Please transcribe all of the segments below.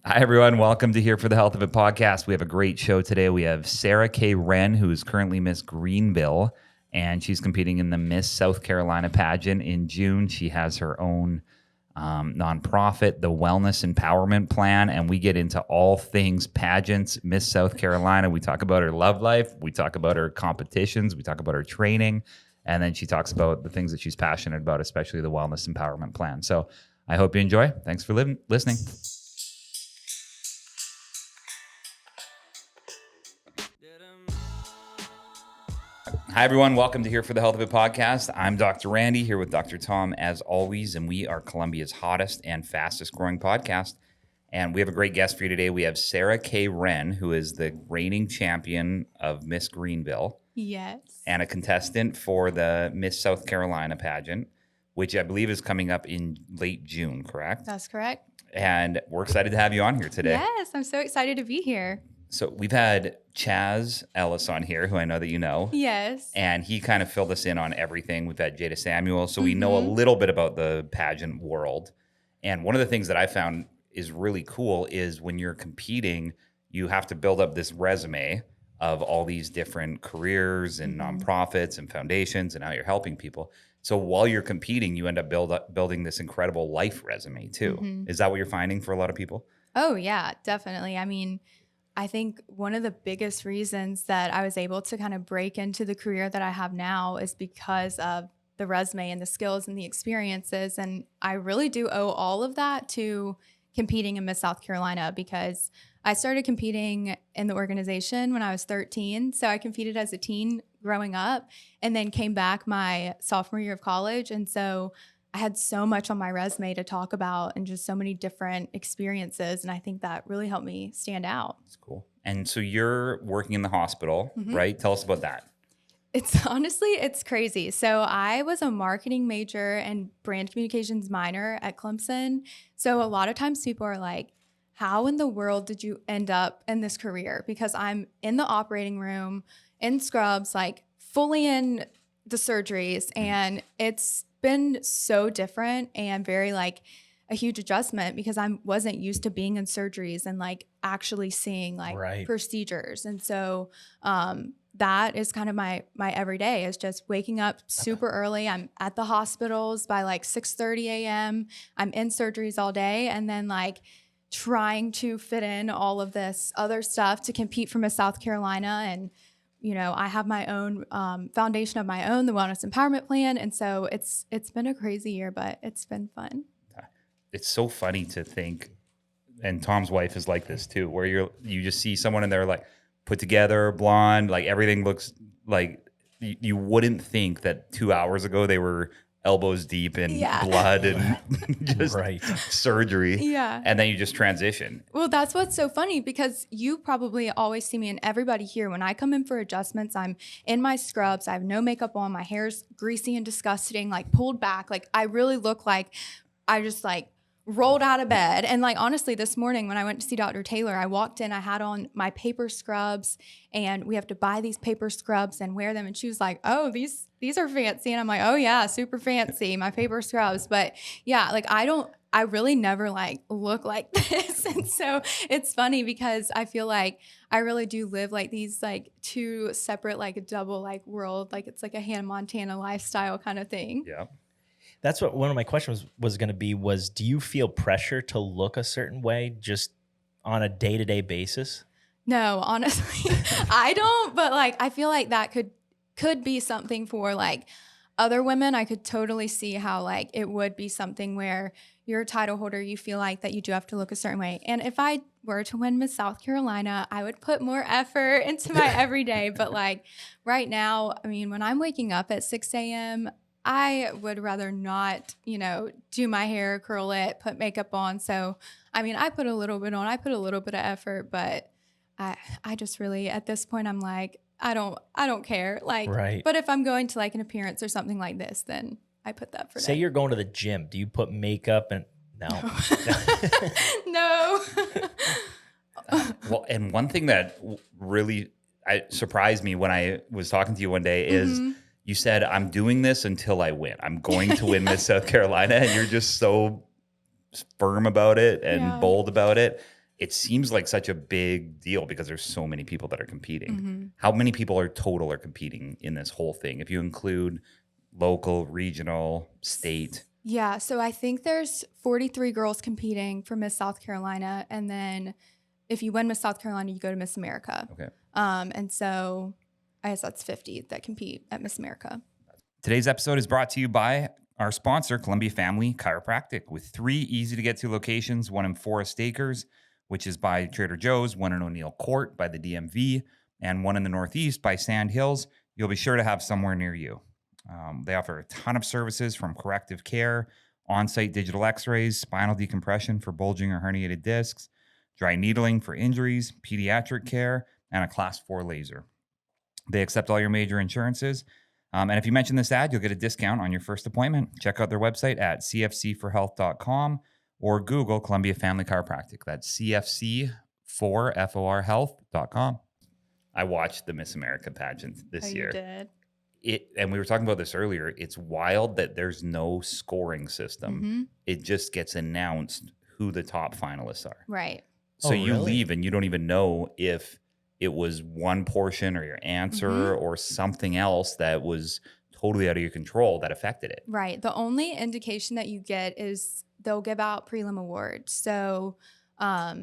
Hi, everyone. Welcome to Here for the Health of It podcast. We have a great show today. We have Sarah K. Wrenn, who is currently Miss Greenville, and she's competing in the Miss South Carolina pageant in June. She has her own nonprofit, the Wellness Empowerment Plan, and we get into all things pageants, Miss South Carolina. We talk about her love life. We talk about her competitions. We talk about her training. And then she talks about the things that she's passionate about, especially the Wellness Empowerment Plan. So I hope you enjoy. Thanks for listening. Hi, everyone. Welcome to Here for the Health of It podcast. I'm Dr. Randy here with Dr. Tom, as always, and we are Columbia's hottest and fastest growing podcast. And we have a great guest for you today. We have Sarah K. Wrenn, who is the reigning champion of Miss Greenville. Yes. And a contestant for the Miss South Carolina pageant, which I believe is coming up in late June, correct? That's correct. And we're excited to have you on here today. Yes, I'm so excited to be here. So we've had Chaz Ellis on here, who I know that you know. Yes. And he kind of filled us in on everything. We've had Jada Samuel, so we know a little bit about the pageant world. And one of the things that I found is really cool is when you're competing, you have to build up this resume of all these different careers and nonprofits and foundations and how you're helping people. So while you're competing, you end up building this incredible life resume too. Is that what you're finding for a lot of people? Oh, yeah, definitely. I mean, I think one of the biggest reasons that I was able to kind of break into the career that I have now is because of the resume and the skills and the experiences. And I really do owe all of that to competing in Miss South Carolina, because I started competing in the organization when I was 13. So I competed as a teen growing up and then came back my sophomore year of college. And so I had so much on my resume to talk about and just so many different experiences. And I think that really helped me stand out. That's cool. And so you're working in the hospital, right? Tell us about that. It's crazy. So I was a marketing major and brand communications minor at Clemson. So a lot of times people are like, how in the world did you end up in this career? Because I'm in the operating room, in scrubs, like fully in the surgeries. And it's been so different and very like a huge adjustment, because I wasn't used to being in surgeries and like actually seeing like procedures. And so that is kind of my everyday, is just waking up super early. I'm at the hospitals by like 6:30 a.m. I'm in surgeries all day, and then like trying to fit in all of this other stuff to compete for Miss South Carolina. And you know, I have my own foundation of my own, the Wellness Empowerment Plan. And so it's been a crazy year, but it's been fun. It's so funny to think, and Tom's wife is like this too, where you just see someone and they're like put together, blonde, like everything looks like you wouldn't think that 2 hours ago they were elbows deep in blood and just surgery. Yeah. And then you just transition. Well, that's what's so funny, because you probably always see me, and everybody here, when I come in for adjustments, I'm in my scrubs. I have no makeup on. My hair's greasy and disgusting, like pulled back. Like I really look like I just like rolled out of bed. And like, honestly, this morning when I went to see Dr. Taylor, I walked in, I had on my paper scrubs, and we have to buy these paper scrubs and wear them. And she was like, oh, these are fancy. And I'm like, oh yeah, super fancy, my paper scrubs. But yeah, like I really never like look like this. And so it's funny, because I feel like I really do live like these like two separate, like a double like world. Like it's like a Hannah Montana lifestyle kind of thing. Yeah. That's what one of my questions was going to be, was do you feel pressure to look a certain way just on a day-to-day basis? No, honestly, I don't. But like, I feel like that could be something for like other women. I could totally see how like it would be something where you're a title holder, you feel like that you do have to look a certain way. And if I were to win Miss South Carolina, I would put more effort into my everyday. But like right now, I mean, when I'm waking up at 6 a.m., I would rather not, you know, do my hair, curl it, put makeup on. So, I mean, I put a little bit on, I put a little bit of effort, but I just really, at this point, I'm like, I don't care. Like, but if I'm going to like an appearance or something like this, then I put that for Say you're going to the gym. Do you put makeup and no? No. Well, and one thing that really surprised me when I was talking to you one day is you said, I'm doing this until I win. I'm going to win Miss South Carolina. And you're just so firm about it and bold about it. it seems like such a big deal because there's so many people that are competing. Mhm. How many people are competing in this whole thing? If you include local, regional, state. Yeah, so I think there's 43 girls competing for Miss South Carolina, and then if you win Miss South Carolina, you go to Miss America. Okay. And so I guess that's 50 that compete at Miss America. Today's episode is brought to you by our sponsor, Columbia Family Chiropractic, with 3 easy-to-get-to locations, one in Forest Acres, which is by Trader Joe's, one in O'Neill Court by the DMV, and one in the Northeast by Sand Hills. You'll be sure to have somewhere near you. They offer a ton of services from corrective care, on-site digital x-rays, spinal decompression for bulging or herniated discs, dry needling for injuries, pediatric care, and a Class 4 laser. They accept all your major insurances. And if you mention this ad, you'll get a discount on your first appointment. Check out their website at cfc4health.com or Google Columbia Family Chiropractic. That's cfc4health.com. I watched the Miss America pageant this year. You did? And we were talking about this earlier. It's wild that there's no scoring system. Mm-hmm. It just gets announced who the top finalists are. Right. So you leave and you don't even know if it was one portion or your answer or something else that was totally out of your control that affected it. Right. The only indication that you get is they'll give out prelim awards. So a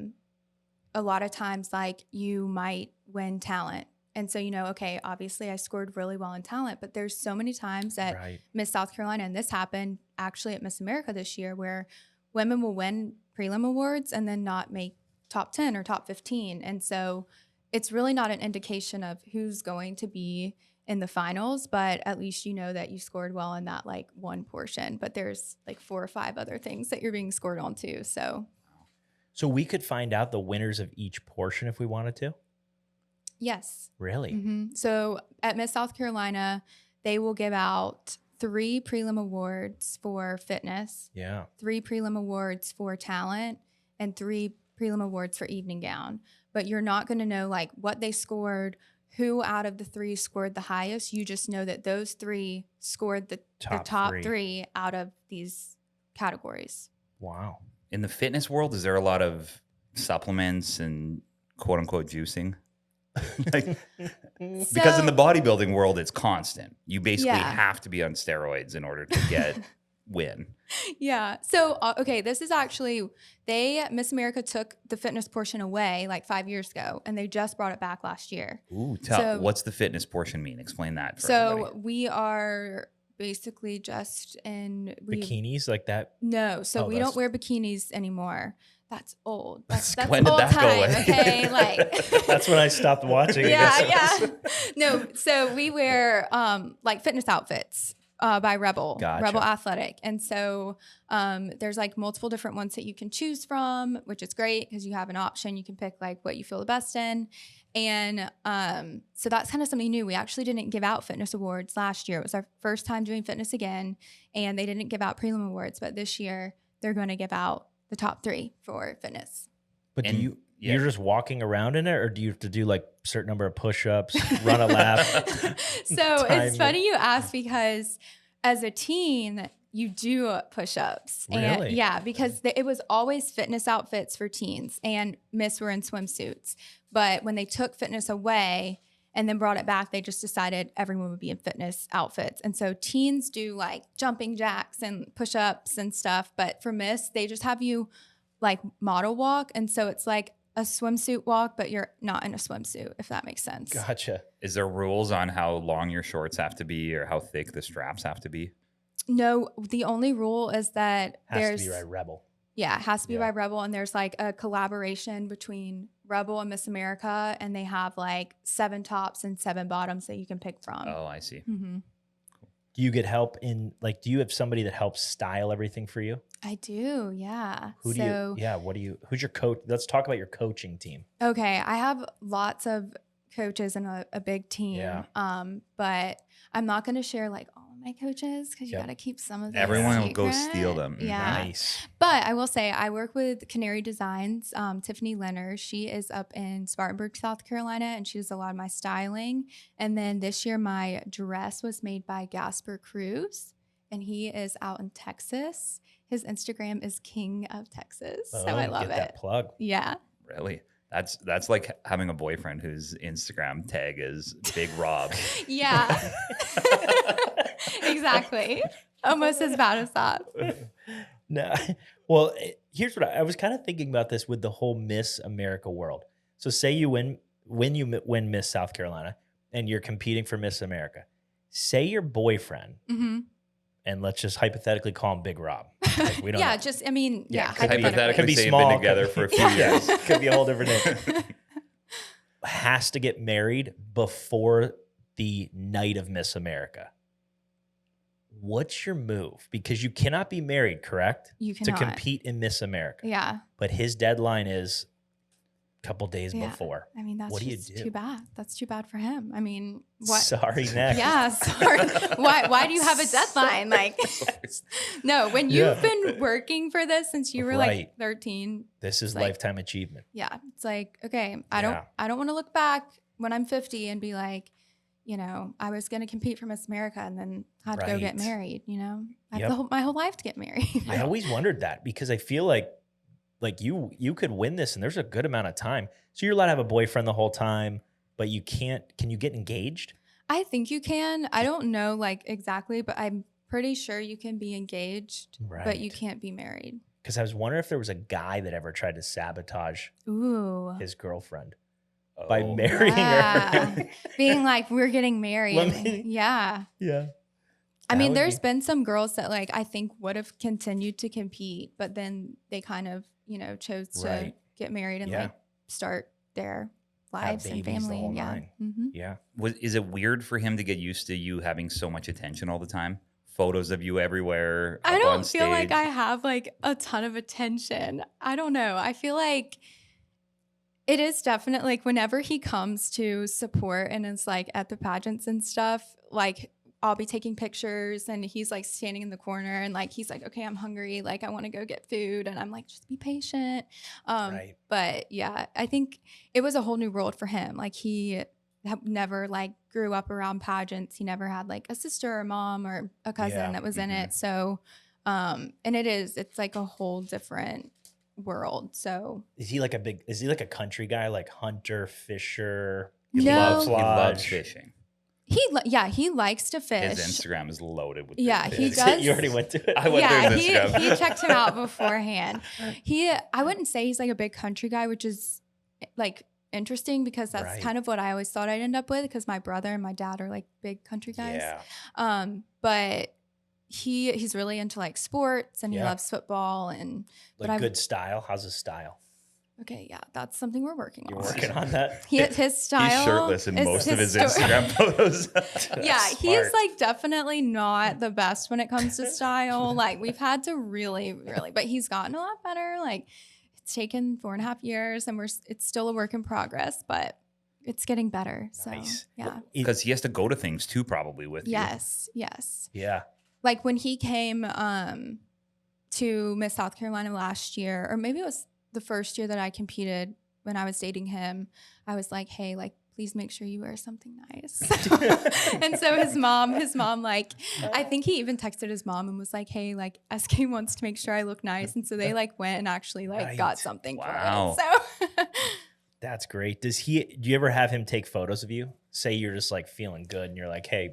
lot of times, like, you might win talent. And so, okay, obviously I scored really well in talent, but there's so many times at Miss South Carolina, and this happened actually at Miss America this year, where women will win prelim awards and then not make top 10 or top 15. And so it's really not an indication of who's going to be in the finals, but at least you know that you scored well in that like one portion. But there's like 4 or 5 other things that you're being scored on too. So we could find out the winners of each portion if we wanted to? yes. Really? Mm-hmm. So at Miss South Carolina, they will give out 3 prelim awards for fitness, 3 prelim awards for talent, and 3 prelim awards for evening gown. But you're not going to know like what they scored, who out of the 3 scored the highest. You just know that those 3 scored the top 3 out of these categories. Wow. In the fitness world, is there a lot of supplements and quote unquote juicing? Because in the bodybuilding world, it's constant. You basically have to be on steroids in order to win. Yeah. So, okay, this is actually, Miss America took the fitness portion away like 5 years ago, and they just brought it back last year. Ooh, what's the fitness portion mean? Explain that for everybody. We are basically just in bikinis like that? No. So we don't wear bikinis anymore. That's old. That's when did old that go time, away? Okay, like that's when I stopped watching. Yeah. No, so we wear like fitness outfits by Rebel, Rebel Athletic, and so there's like multiple different ones that you can choose from, which is great because you have an option. You can pick like what you feel the best in, and so that's kind of something new. We actually didn't give out fitness awards last year. It was our first time doing fitness again, and they didn't give out prelim awards, but this year they're going to give out the top 3 for fitness. But you're just walking around in it, or do you have to do like a certain number of push-ups, run a lap? So it's funny you ask, because as a teen, you do push-ups. Really? And because it was always fitness outfits for teens, and Miss were in swimsuits. But when they took fitness away and then brought it back, they just decided everyone would be in fitness outfits. And so teens do like jumping jacks and push-ups and stuff. But for Miss, they just have you like model walk. And so it's like a swimsuit walk, but you're not in a swimsuit, if that makes sense. Gotcha. Is there rules on how long your shorts have to be or how thick the straps have to be? No, the only rule is that has to be by Rebel. Yeah, it has to be by Rebel. And there's like a collaboration between Rebel and Miss America, and they have like 7 tops and 7 bottoms that you can pick from. Oh, I see. Mm-hmm. Do you get help in, like, do you have somebody that helps style everything for you? I do, yeah. Who's your coach? Let's talk about your coaching team. Okay, I have lots of coaches and a big team. Yeah. But I'm not going to share like all of my coaches because you got to keep some of them Everyone secret. will go steal them. Yeah. Nice. But I will say I work with Canary Designs, Tiffany Leonard. She is up in Spartanburg, South Carolina, and she does a lot of my styling. And then this year my dress was made by Gasper Cruz, and he is out in Texas. His Instagram is King of Texas. So I love get it. That plug. Yeah. Really? That's like having a boyfriend whose Instagram tag is Big Rob. Yeah. Exactly. Almost as bad as that. No, well, here's what I was kind of thinking about this with the whole Miss America world. So say you win Miss South Carolina and you're competing for Miss America. Say your boyfriend, Hmm. and let's just hypothetically call him Big Rob. Like, we don't Yeah, know. just, I mean, Yeah, yeah. could be- Hypothetically, could be say you've small, been together could for a be- few yeah, years. could be a whole different name. Has to get married before the night of Miss America. What's your move? Because you cannot be married, correct? You To cannot. compete in Miss America. Yeah. But his deadline is a couple days Yeah. before. I mean, that's What do you just do? too bad. That's too bad for him. I mean, what? Sorry, next. Yeah, sorry. Why do you have a deadline? Like, no, when you've been working for this since you were Right. like 13, This is like- lifetime achievement. yeah, it's like, okay, I Yeah. don't want to look back when I'm 50 and be like, you know, I was going to compete for Miss America and then had to go get Right. married, you know? I Yep. have my whole life to get married. I always wondered that because I feel like you could win this and there's a good amount of time. So you're allowed to have a boyfriend the whole time, but you can't. Can you get engaged? I think you can. I don't know like exactly, but I'm pretty sure you can be engaged, but you Right. can't be married. Because I was wondering if there was a guy that ever tried to sabotage Ooh. his girlfriend by Oh. marrying Yeah. her. Being like, we're getting married. Let me- Yeah. Yeah. I That mean, would there's be- been some girls that like I think would have continued to compete, but then they kind of, you know, chose to Right. get married and Yeah. like start their lives and babies, the family. whole And yeah. nine. Hmm. Yeah. Is it weird for him to get used to you having so much attention all the time? Photos of you everywhere. I up on don't feel like stage? I have like a ton of attention. I don't know. I feel like it is definitely like whenever he comes to support and it's like at the pageants and stuff, like I'll be taking pictures and he's like standing in the corner and like he's like, okay, I'm hungry. Like I want to go get food. And I'm like, just be patient. Right. But yeah, I think it was a whole new world for him. Like he never like grew up around pageants. He never had like a sister or mom or a cousin Yeah. that was in Mhm. it. So, and it's like a whole different world. So Is he like a country guy, like hunter, fisher? No. He loves Camouflage? fishing. he likes to fish. His Instagram is loaded with Yeah, fish. he Is it- does. You already went to it. I went Yeah, through his Instagram. he checked him out beforehand. I wouldn't say he's like a big country guy, which is like interesting because that's Right. kind of what I always thought I'd end up with because my brother and my dad are like big country guys. Yeah. But he's really into like sports and he Yeah. loves football and but Like I've- good style. How's his style? okay, yeah, that's something we're working You're on. working on that. His style. He's shirtless in is most of his sto- Instagram photos. Yeah, That's he's smart. like definitely not the best when it comes to style. Like we've had to really, but he's gotten a lot better. Like it's taken 4.5 years and it's still a work in progress, but it's getting better. So Nice. yeah. Because he has to go to things too, probably with you. Yes. Yeah. Like when he came to Miss South Carolina last year, or maybe it was the first year that I competed when I was dating him, I was like, hey, like, please make sure you wear something nice. And so his mom, like, I think he even texted his mom and was like, hey, like, SK wants to make sure I look nice. And so they like went and actually like Right. got something Wow. for it. So That's great. Do you ever have him take photos of you? Say you're just like feeling good and you're like, hey,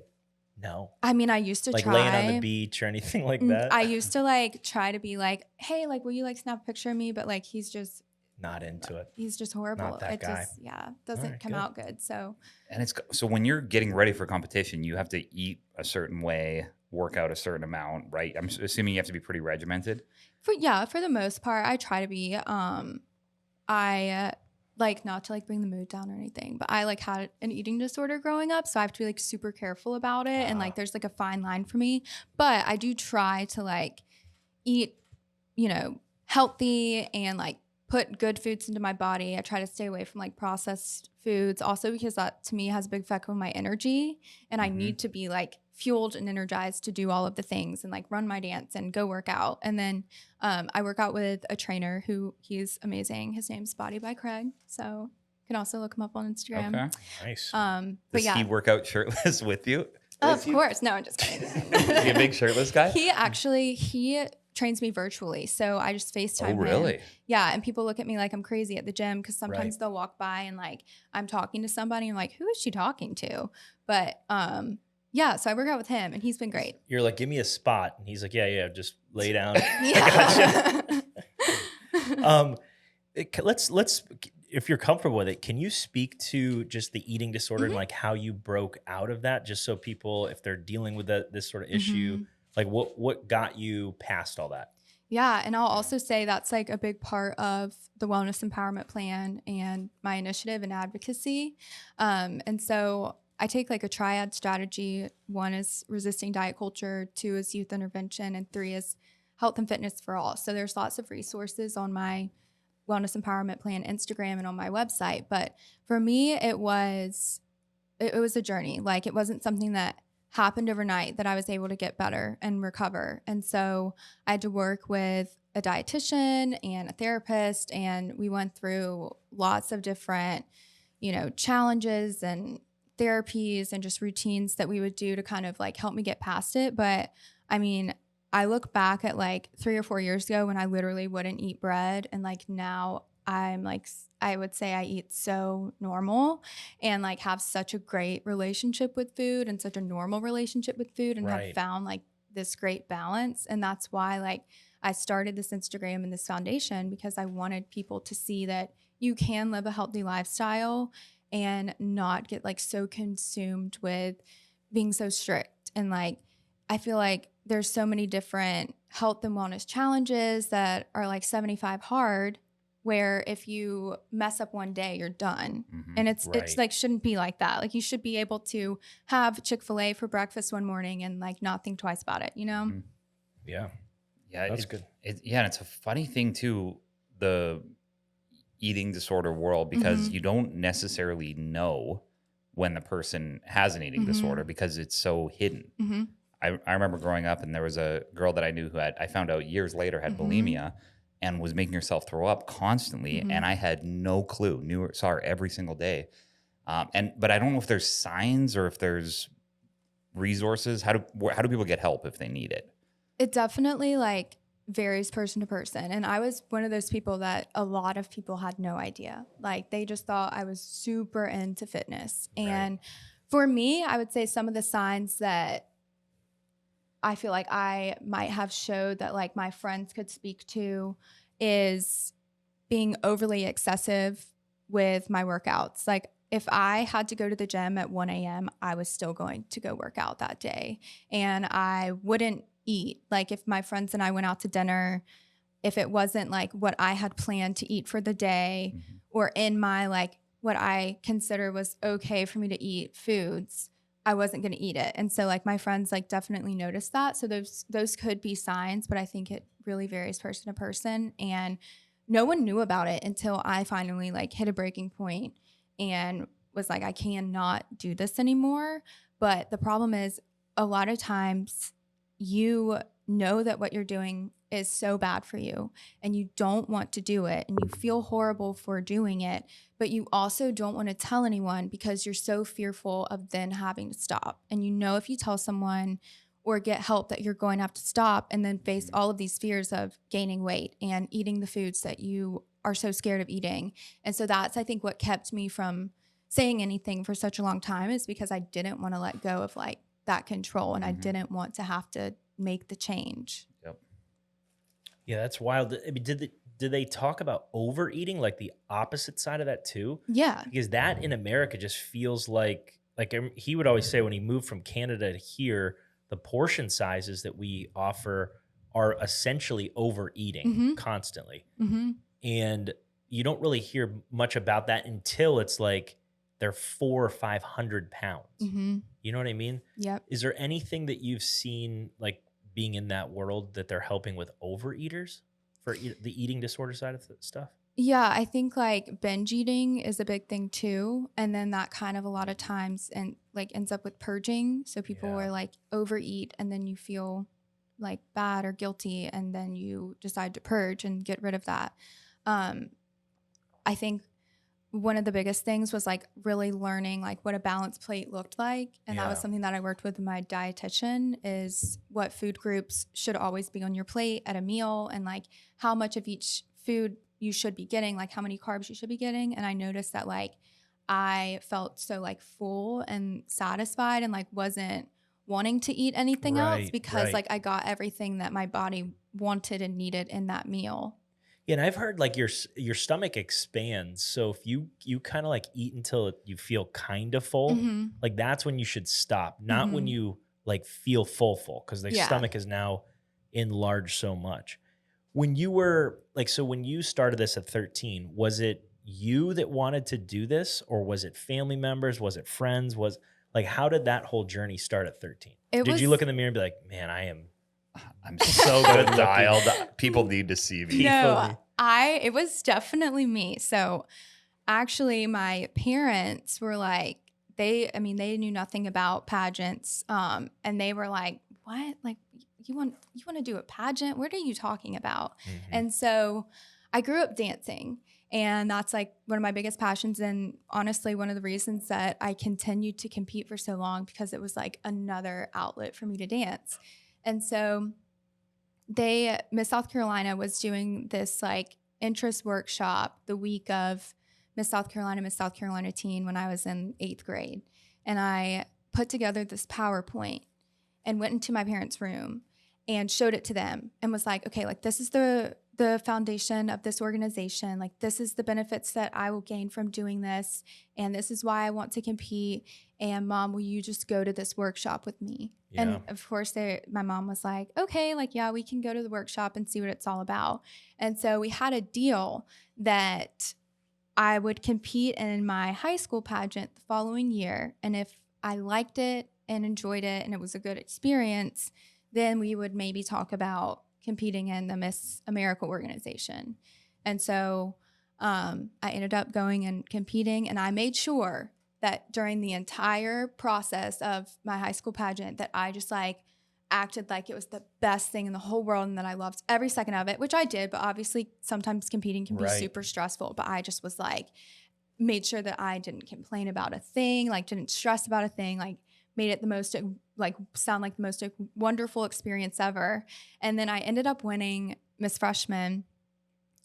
no. I mean, I used to Like try. laying on the beach or anything like that? I used to like try to be like, hey, like, will you like snap a picture of me? But like, he's just horrible. Not that it guy. just, doesn't Alright, come good. out good. So And so when you're getting ready for competition, you have to eat a certain way, work out a certain amount, right? I'm assuming you have to be pretty regimented. for the most part, I try to be. I like not to like bring the mood down or anything, but I like had an eating disorder growing up, so I have to be like super careful about it, and like there's like a fine line for me. But I do try to like eat, you know, healthy and like put good foods into my body. I try to stay away from like processed foods, also because that to me has a big effect on my energy, and I Mhm. need to be like fueled and energized to do all of the things and like run my dance and go work out. And then I work out with a trainer who he's amazing. His name's Body by Craig. So you can also look him up on Instagram. Okay. Nice. But Does yeah, he work out shirtless with you? of course. No, I'm just kidding. Is he a big shirtless guy? He trains me virtually. So I just FaceTime him. really? Yeah. And people look at me like I'm crazy at the gym because sometimes Right. they'll walk by and like I'm talking to somebody and like, who is she talking to? But yeah, so I work out with him and he's been great. You're like, give me a spot. And he's like, yeah, just lay down. Yeah. Let's if you're comfortable with it, can you speak to just the eating disorder and Mhm. like how you broke out of that, just so people, if they're dealing with this sort of issue, Mhm. like what got you past all that? Yeah, and I'll also say that's like a big part of the wellness empowerment plan and my initiative and advocacy. And so I take like a triad strategy. One is resisting diet culture, two is youth intervention, and three is health and fitness for all. So there's lots of resources on my wellness empowerment plan Instagram and on my website. But for me, it was a journey. Like it wasn't something that happened overnight that I was able to get better and recover. And so I had to work with a dietitian and a therapist, and we went through lots of different, challenges and therapies and just routines that we would do to kind of like help me get past it. But I mean, I look back at like 3 or 4 years ago when I literally wouldn't eat bread, and like now I'm like, I would say I eat so normal and like have such a great relationship with food and such a normal relationship with food and have Right. found like this great balance. And that's why like I started this Instagram and this foundation, because I wanted people to see that you can live a healthy lifestyle and not get like so consumed with being so strict. And like I feel like there's so many different health and wellness challenges that are like 75 hard, where if you mess up one day, you're done. And it's Right. like shouldn't be like that. Like you should be able to have Chick-fil-A for breakfast one morning and like not think twice about it, Mhm. Yeah. Yeah, That's good. Yeah, and it's a funny thing too, the eating disorder world, because Mhm. you don't necessarily know when the person has an eating disorder Mhm. because it's so hidden. Mhm. I remember growing up and there was a girl that I knew who I found out years later had Mhm. bulimia and was making herself throw up constantly. And Mhm. I had no clue, saw her every single day. But I don't know if there's signs or if there's resources. How do people get help if they need it? It definitely like varies person to person. And I was one of those people that a lot of people had no idea. Like they just thought I was super into fitness. Right. And for me, I would say some of the signs that I feel like I might have showed that like my friends could speak to is being overly excessive with my workouts. Like if I had to go to the gym at 1 a.m., I was still going to go work out that day. And I wouldn't eat. Like if my friends and I went out to dinner, if it wasn't like what I had planned to eat for the day Mhm. or in my like what I consider was okay for me to eat foods, I wasn't going to eat it. And so like my friends like definitely noticed that. So those could be signs, but I think it really varies person to person. And no one knew about it until I finally like hit a breaking point and was like, I cannot do this anymore. But the problem is a lot of times you know that what you're doing is so bad for you and you don't want to do it and you feel horrible for doing it, but you also don't want to tell anyone because you're so fearful of then having to stop. And you know, if you tell someone or get help that you're going to have to stop and then face Mhm. all of these fears of gaining weight and eating the foods that you are so scared of eating. And so that's, I think, what kept me from saying anything for such a long time, is because I didn't want to let go of like that control and I Mhm. didn't want to have to make the change. Yep. Yeah, that's wild. I mean, did they talk about overeating, like the opposite side of that too? Yeah. Because that in America just feels like he would always say when he moved from Canada to here, the portion sizes that we offer are essentially overeating Mm-hmm. constantly. Mm-hmm. And you don't really hear much about that until it's like they're 400 or 500 pounds. Mm-hmm. You know what I mean? Yep. Is there anything that you've seen, like being in that world, that they're helping with overeaters for the eating disorder side of stuff? Yeah, I think like binge eating is a big thing too. And then that kind of a lot of times and like ends up with purging. So people Yeah. are like overeat and then you feel like bad or guilty and then you decide to purge and get rid of that. I think one of the biggest things was like really learning like what a balanced plate looked like. And that was Yeah. something that I worked with my dietitian, is what food groups should always be on your plate at a meal, and like how much of each food you should be getting, like how many carbs you should be getting. And I noticed that like I felt so like full and satisfied and like wasn't wanting to eat anything else, Right, because right. like I got everything that my body wanted and needed in that meal. Yeah, and I've heard like your stomach expands. So if you kind of like eat until you feel kind of full, Mm-hmm. like that's when you should stop, not when Mm-hmm. you like feel full, because the Yeah. stomach is now enlarged so much. When you were like, so when you started this at 13, was it you that wanted to do this, or was it family members? Was it friends? Was like, how did that whole journey start at 13? It Did you was- look in the mirror and be like, man, I'm So so good good looking. dialed. People need to see me. No, it was definitely me. So actually my parents were like, they knew nothing about pageants. And they were like, what? Like you want to do a pageant? What are you talking about? Mhm. And so I grew up dancing, and that's like one of my biggest passions. And honestly, one of the reasons that I continued to compete for so long, because it was like another outlet for me to dance. And so Miss South Carolina was doing this like interest workshop the week of Miss South Carolina teen, when I was in 8th grade. And I put together this PowerPoint and went into my parents' room and showed it to them and was like, okay, like this is the foundation of this organization. Like this is the benefits that I will gain from doing this. And this is why I want to compete. And Mom, will you just go to this workshop with me? Yeah. And of course my mom was like, okay, like, yeah, we can go to the workshop and see what it's all about. And so we had a deal that I would compete in my high school pageant the following year. And if I liked it and enjoyed it and it was a good experience, then we would maybe talk about competing in the Miss America organization. And so I ended up going and competing, and I made sure that during the entire process of my high school pageant that I just like acted like it was the best thing in the whole world and that I loved every second of it, which I did. But obviously sometimes competing can be Right. super stressful. But I just was like, made sure that I didn't complain about a thing, like didn't stress about a thing, like made it the most, like sound like the most wonderful experience ever. And then I ended up winning Miss Freshman.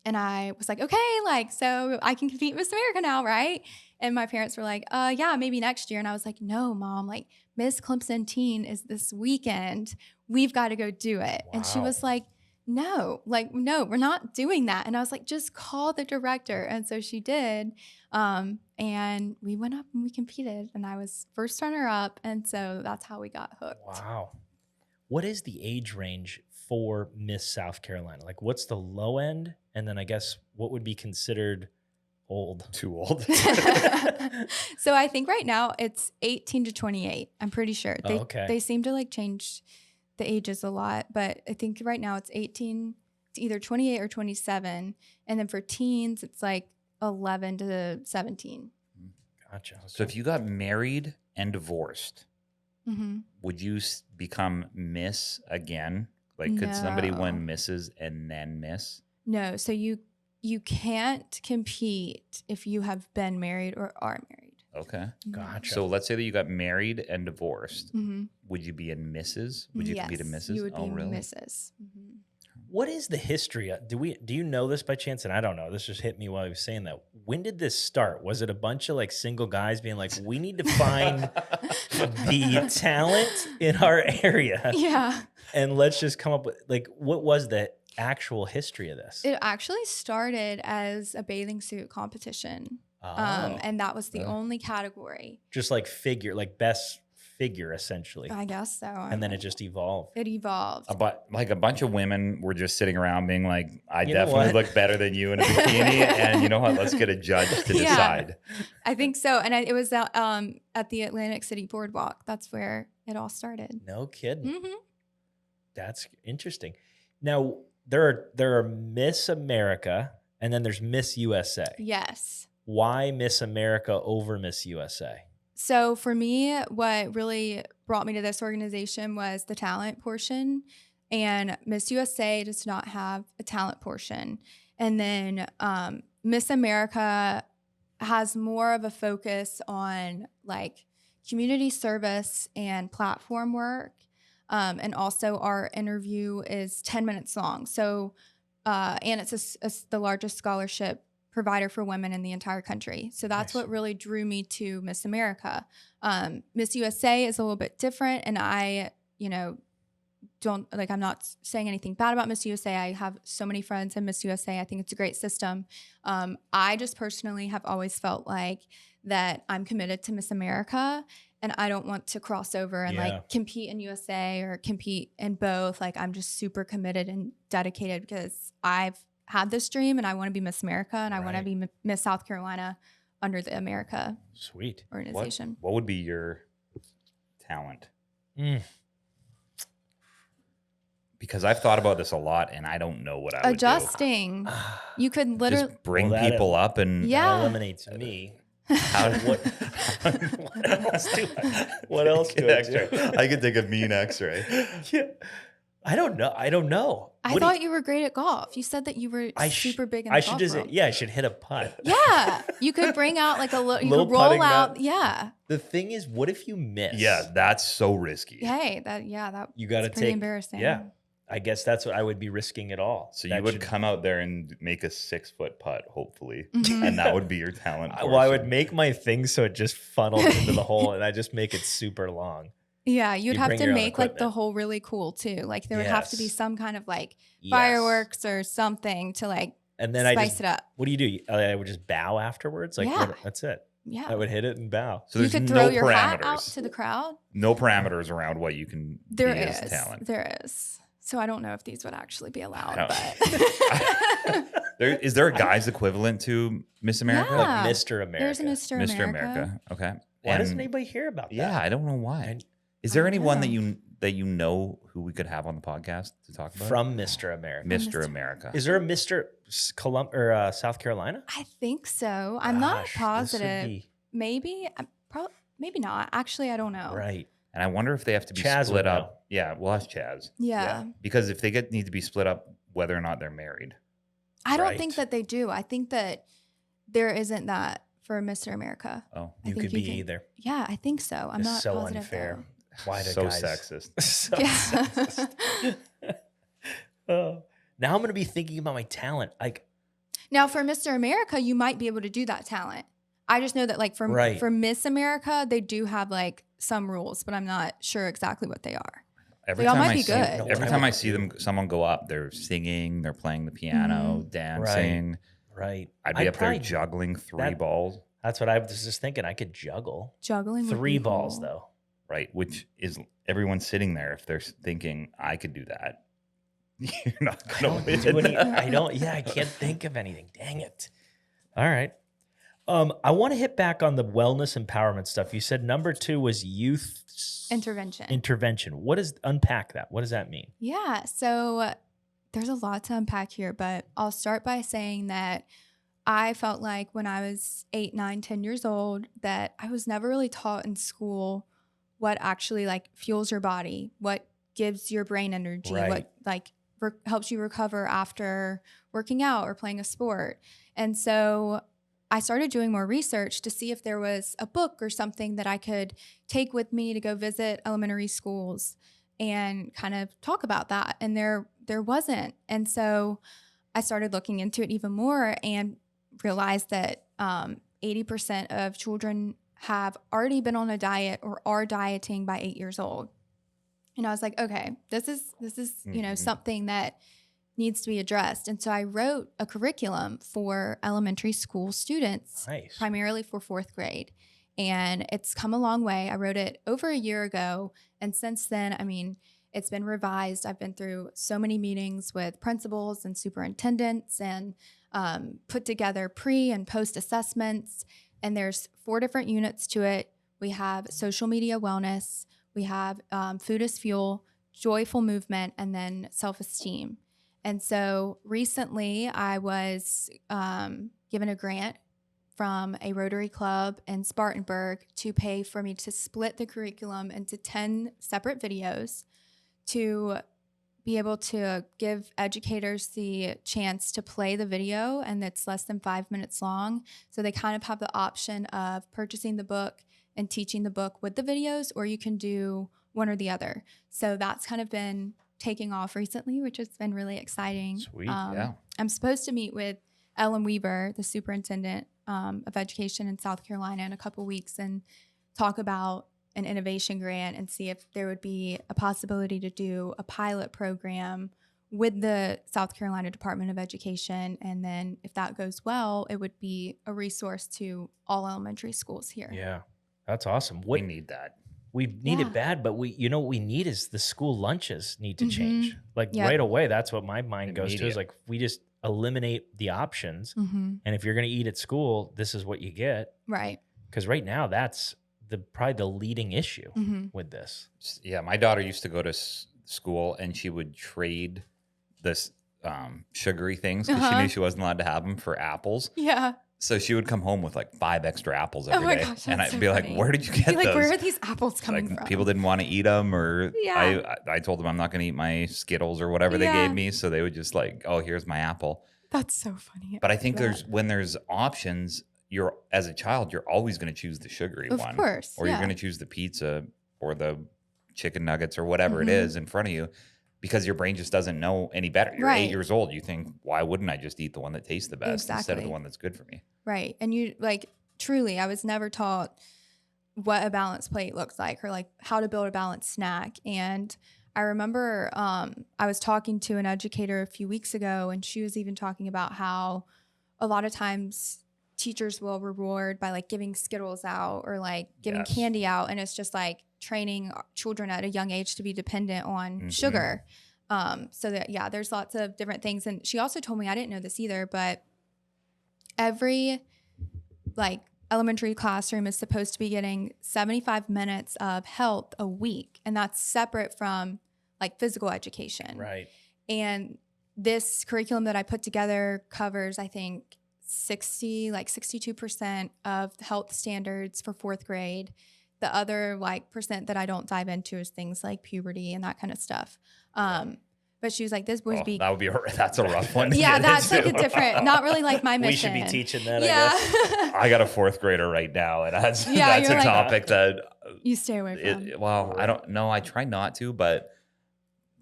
And I was like, okay, like, so I can compete Miss America now, right? And my parents were like, yeah, maybe next year. And I was like, no, Mom, like Miss Clemson Teen is this weekend. We've got to go do it. And she Wow. was like, no, we're not doing that. And I was like, just call the director. And so she did. And we went up and we competed, and I was first runner up. And so that's how we got hooked. Wow. What is the age range for Miss South Carolina? Like, what's the low end? And then I guess what would be considered old? Too old. So I think right now it's 18 to 28. I'm pretty sure. Oh, okay. They seem to like change the ages a lot, but I think right now it's 18 to either 28 or 27. And then for teens, it's like 11 to 17. Gotcha. So if you got married and divorced, Mm-hmm. would you become Miss again? Like, could somebody No. win Misses and then Miss? No, so you can't compete if you have been married or are married. Okay. Gotcha. So let's say that you got married and divorced. Mm-hmm. Would you be in Misses? Would you compete in Misses? You would be Oh, really? Mrs. Mm-hmm. What is the history? Do you know this by chance? And I don't know. This just hit me while he was saying that. When did this start? Was it a bunch of like single guys being like, we need to find the talent in our area Yeah. and let's just come up with like, what was the actual history of this? It actually started as a bathing suit competition. Oh, And that was the Yeah. only category. just like figure, like best figure essentially. I guess so. And then it just evolved. It evolved. But like a bunch of women were just sitting around being like, I You know definitely what? look better than you in a bikini. And you know what? Let's get a judge to Yeah. decide. I think so. And it was at the Atlantic City Boardwalk. That's where it all started. No kidding. Mm-hmm. That's interesting. Now there are Miss America and then there's Miss USA. Yes. Why Miss America over Miss USA? So for me, what really brought me to this organization was the talent portion. And Miss USA does not have a talent portion. And then Miss America has more of a focus on like community service and platform work. And also our interview is 10 minutes long. So, and it's the largest scholarship provider for women in the entire country. So that's Nice. what really drew me to Miss America. Miss USA is a little bit different, and I, don't like, I'm not saying anything bad about Miss USA. I have so many friends in Miss USA. I think it's a great system. I just personally have always felt like that I'm committed to Miss America, and I don't want to cross over and like compete in USA or compete in both. Like, I'm just super committed and dedicated because I've had this dream and I want to be Miss America, and I want to be Miss South Carolina under the America Sweet organization. What would be your talent? Because I've thought about this a lot and I don't know what I would Adjusting. You could literally just bring people up and that eliminates me. What else do what else do I do? I could take a mean X-ray. Yeah. I don't know. I thought you were great at golf. You said that you were super big in the golf world. I should hit a putt. Yeah. You could bring out like you little could roll out. net. Yeah. The thing is, what if you miss? Yeah, that's so risky. Hey, that you got to pretty take embarrassing. Yeah. I guess that's what I would be risking it all. So you would come out there and make a 6-foot putt, hopefully, Mm-hmm. and that would be your talent. Well, I would make my thing so it just funnels into the hole, and I just make it super long. Yeah, you'd have bring to your own make like the equipment. hole really cool too. Like there would have to be Yes. some kind of like Yes. fireworks or something to like And then spice it up. What do? I would just bow afterwards. Like Yeah. that's it. Yeah. I would hit it and bow. So You there's could throw no your hat out parameters. to the crowd. No parameters around what you can There be is. as talent. There is. So I don't know if these would actually be allowed, don't- but Is there a guy's equivalent to Miss America? Yeah. Like Mr. America. there's a Mr. Mr. America. America. Okay. Why doesn't And- anybody hear about that? Yeah, I don't know why. And Is there I anyone know. that you know who we could have on the podcast to talk about? from Mr. America. Mr. America. Is there a Mr. South Carolina? I think so. I'm not Gosh, this would positive. be- Maybe, maybe not. Actually, I don't know. Right. And I wonder if they have to be Chaz split would know. up. Yeah, we'll ask Chaz. Yeah. Because if they need to be split up, whether or not they're married. I don't Right. think that they do. I think that there isn't that for Mr. America. Oh, I You think could be either. Yeah, I think so. I'm It's not so positive unfair. Why do so guys? sexist. So Yeah. sexist. Oh. Now I'm going to be thinking about my talent. Like, Now, for Mr. America, you might be able to do that talent. I just know that, like, for Right. Miss America, they do have like some rules, but I'm not sure exactly what they are. Every They all time might I be see, good. Every time I see them, someone go up, they're singing, they're playing the piano, dancing. right. I'd be up there probably- juggling three that- balls, That's what I was just thinking. I could juggle. Juggling would 3 be balls, cool. though. right? Which is everyone sitting there. If they're thinking, I could do that, you're not I going don't to do win. any, I don't, yeah, I can't think of anything. Dang it. All right. I want to hit back on the wellness empowerment stuff. You said number 2 was youth Intervention. intervention. Unpack that? What does that mean? Yeah. So there's a lot to unpack here, but I'll start by saying that I felt like when I was 8, 9, 10 years old that I was never really taught in school what actually like fuels your body, what gives your brain energy, Right. what like helps you recover after working out or playing a sport. And so I started doing more research to see if there was a book or something that I could take with me to go visit elementary schools and kind of talk about that. And there wasn't. And so I started looking into it even more and realized that 80% of children have already been on a diet or are dieting by 8 years old. And I was like, okay, this is Mhm. something that needs to be addressed. And so I wrote a curriculum for elementary school students, Nice. primarily for 4th grade. And it's come a long way. I wrote it over a year ago. And since then, I mean, it's been revised. I've been through so many meetings with principals and superintendents and put together pre and post assessments. And there's 4 different units to it. We have social media wellness, we have food as fuel, joyful movement, and then self-esteem. And so recently I was given a grant from a Rotary Club in Spartanburg to pay for me to split the curriculum into 10 separate videos to be able to give educators the chance to play the video, and it's less than 5 minutes long. So they kind of have the option of purchasing the book and teaching the book with the videos, or you can do one or the other. So that's kind of been taking off recently, which has been really exciting. Sweet. Yeah. I'm supposed to meet with Ellen Weaver, the superintendent of education in South Carolina, in a couple weeks and talk about an innovation grant and see if there would be a possibility to do a pilot program with the South Carolina Department of Education. And then if that goes well, it would be a resource to all elementary schools here. Yeah. That's awesome. We need that. We need Yeah. it bad, but what we need is the school lunches need to Mhm. change. Like Yep. right away, that's what my mind goes to, is Immediate. like, we just eliminate the options. Mm-hmm. And if you're going to eat at school, this is what you get. Right. Because right now, that's probably the leading issue Mm-hmm. with this. Yeah, my daughter used to go to school and she would trade this sugary things because she Uh-huh. knew she wasn't allowed to have them for apples. Yeah. So she would come home with like 5 extra apples Oh every my day, gosh, and I'd that's so be like, funny. "Where did you get Be like, those?" where are these apples coming Like from? people didn't want to eat them, or Yeah. I told them I'm not going to eat my Skittles or whatever they Yeah. gave me, so they would just like, "Oh, here's my apple." That's so funny. But I think love when there's options, you're as a child, you're always going to choose the sugary Of one, course, or you're yeah. going to choose the pizza or the chicken nuggets or whatever it Mhm. is in front of you, because your brain just doesn't know any better. You're 8 Right. years old. You think, why wouldn't I just eat the one that tastes the best instead of Exactly. the one that's good for me? Right. And you truly, I was never taught what a balanced plate looks like or like how to build a balanced snack. And I remember I was talking to an educator a few weeks ago, and she was even talking about how a lot of times teachers will reward by like giving Skittles out or like giving Yes. candy out. And it's just like training children at a young age to be dependent on Mhm. sugar. So that, yeah, there's lots of different things. And she also told me, I didn't know this either, but every like elementary classroom is supposed to be getting 75 minutes of health a week. And that's separate from like physical education. Right. And this curriculum that I put together covers, I think, 62% of health standards for 4th grade. The other percent that I don't dive into is things like puberty and that kind of stuff. But she was like, this would be, That would be that's a rough one. to yeah, get that's like a into. different, not really like my mission. We should be teaching that, I guess. Yeah. I got a 4th grader right now, and that's Yeah, that's a you're like- topic that You stay away from. well, I don't know. I try not to, but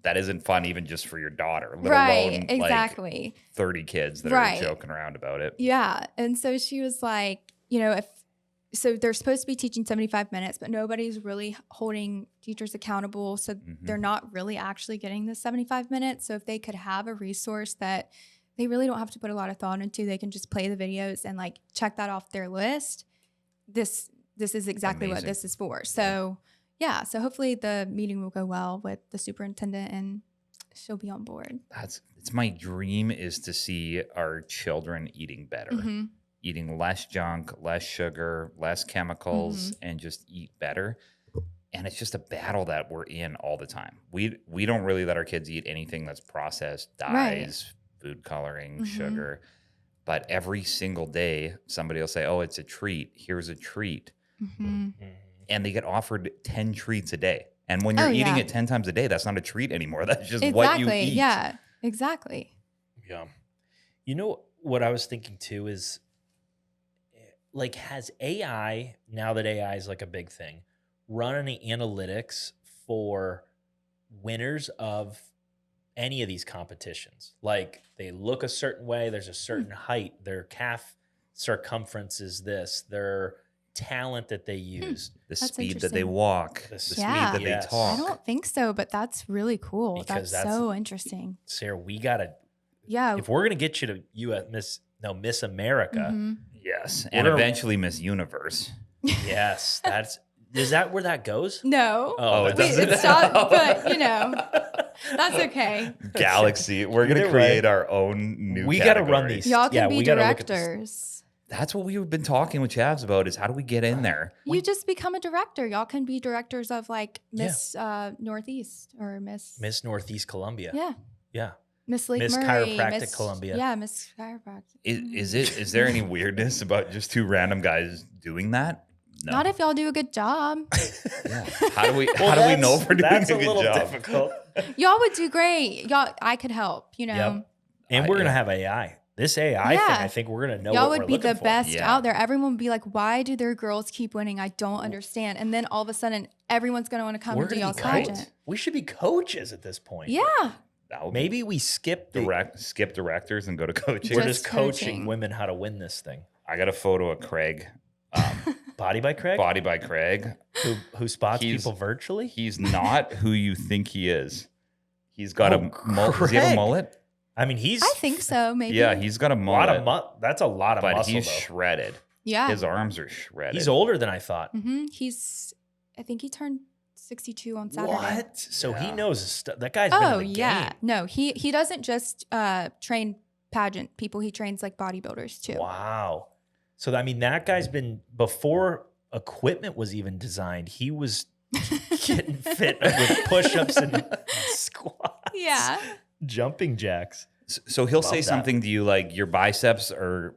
that isn't fun even just for your daughter, let Right, alone like exactly. 30 kids that Right. are joking around about it. Yeah. And so she was like, so they're supposed to be teaching 75 minutes, but nobody's really holding teachers accountable. So Mhm. they're not really actually getting the 75 minutes. So if they could have a resource that they really don't have to put a lot of thought into, they can just play the videos and like check that off their list. This is exactly what Amazing. this is for. So yeah. So hopefully the meeting will go well with the superintendent and she'll be on board. It's my dream is to see our children eating better. Mhm. Eating less junk, less sugar, less chemicals, Mm-hmm. and just eat better. And it's just a battle that we're in all the time. We don't really let our kids eat anything that's processed, Right. dyes, food coloring, Mhm. sugar. But every single day, somebody will say, "Oh, it's a treat. Here's a treat," Mhm. and they get offered 10 treats a day. And when you're Oh, eating yeah. it 10 times a day, that's not a treat anymore. That's just Exactly. what you eat. Yeah. Exactly. Yeah. You know what I was thinking too is, like, has AI, now that AI is like a big thing, run any analytics for winners of any of these competitions? Like, they look a certain way, there's a certain height, their calf circumference is this, their talent that they used. The That's speed that they interesting. walk, the Yeah. speed that Yes. they talk. I don't think so, but that's really cool. Because That's that's- so interesting. Sarah, we gotta, Yeah. if we're gonna get you to Miss America, Mhm. Yes. And We're- eventually Miss Universe. yes, is that where that goes? No. Oh, it We- doesn't. it stopped, but that's okay. Galaxy. We're going to Either way, create our own new we gotta run category. these. Y'all can Yeah, be we gotta look at this. directors. That's what we've been talking with Chavs about is how do we get in there? You just become a director. Y'all can be directors of like Yeah. Miss Northeast or Miss. Miss Northeast Columbia. Yeah. Yeah. Miss Lake Miss Murray. Chiropractic Columbia. Yeah, Miss Chiropractic. Is there any weirdness about just two random guys doing that? No. Not if y'all do a good job. Yeah. How do we Well, know if we're doing that's a a good little job? difficult. Y'all would do great. Y'all, I could help, you know. Yep. And we're going to yeah. have AI. This AI thing, I think we're going to know Y'all what would we're be the looking for. best Yeah. out there. Everyone would be like, why do their girls keep winning? I don't understand. And then all of a sudden, everyone's going to want to come We're and do going to y'all's be pageant. coaches. We should be coaches at this point. Yeah. That would Maybe we skip skip directors and go to coaching. We're Just just coaching coaching. women how to win this thing. I got a photo of Craig. Body by Craig, Body by Craig. who spots He's- people virtually. He's not who you think he is. He's got Oh, a mullet. Does he have a Craig. mullet? I mean, he's I think so, maybe. Yeah, he's got a a lot mullet. of That's a lot of but muscle. he's Though. shredded. Yeah. His arms are shredded. He's older than I thought. I think he turned 62 on Saturday. What? So he Yeah. knows his stuff. That guy's been Oh, in the yeah. game. No, he doesn't just train pageant people. He trains like bodybuilders too. Wow. So I mean, that guy's been before equipment was even designed. He was getting fit with push-ups and squats. Yeah. Jumping jacks. So he'll Love say that. something to you like your biceps are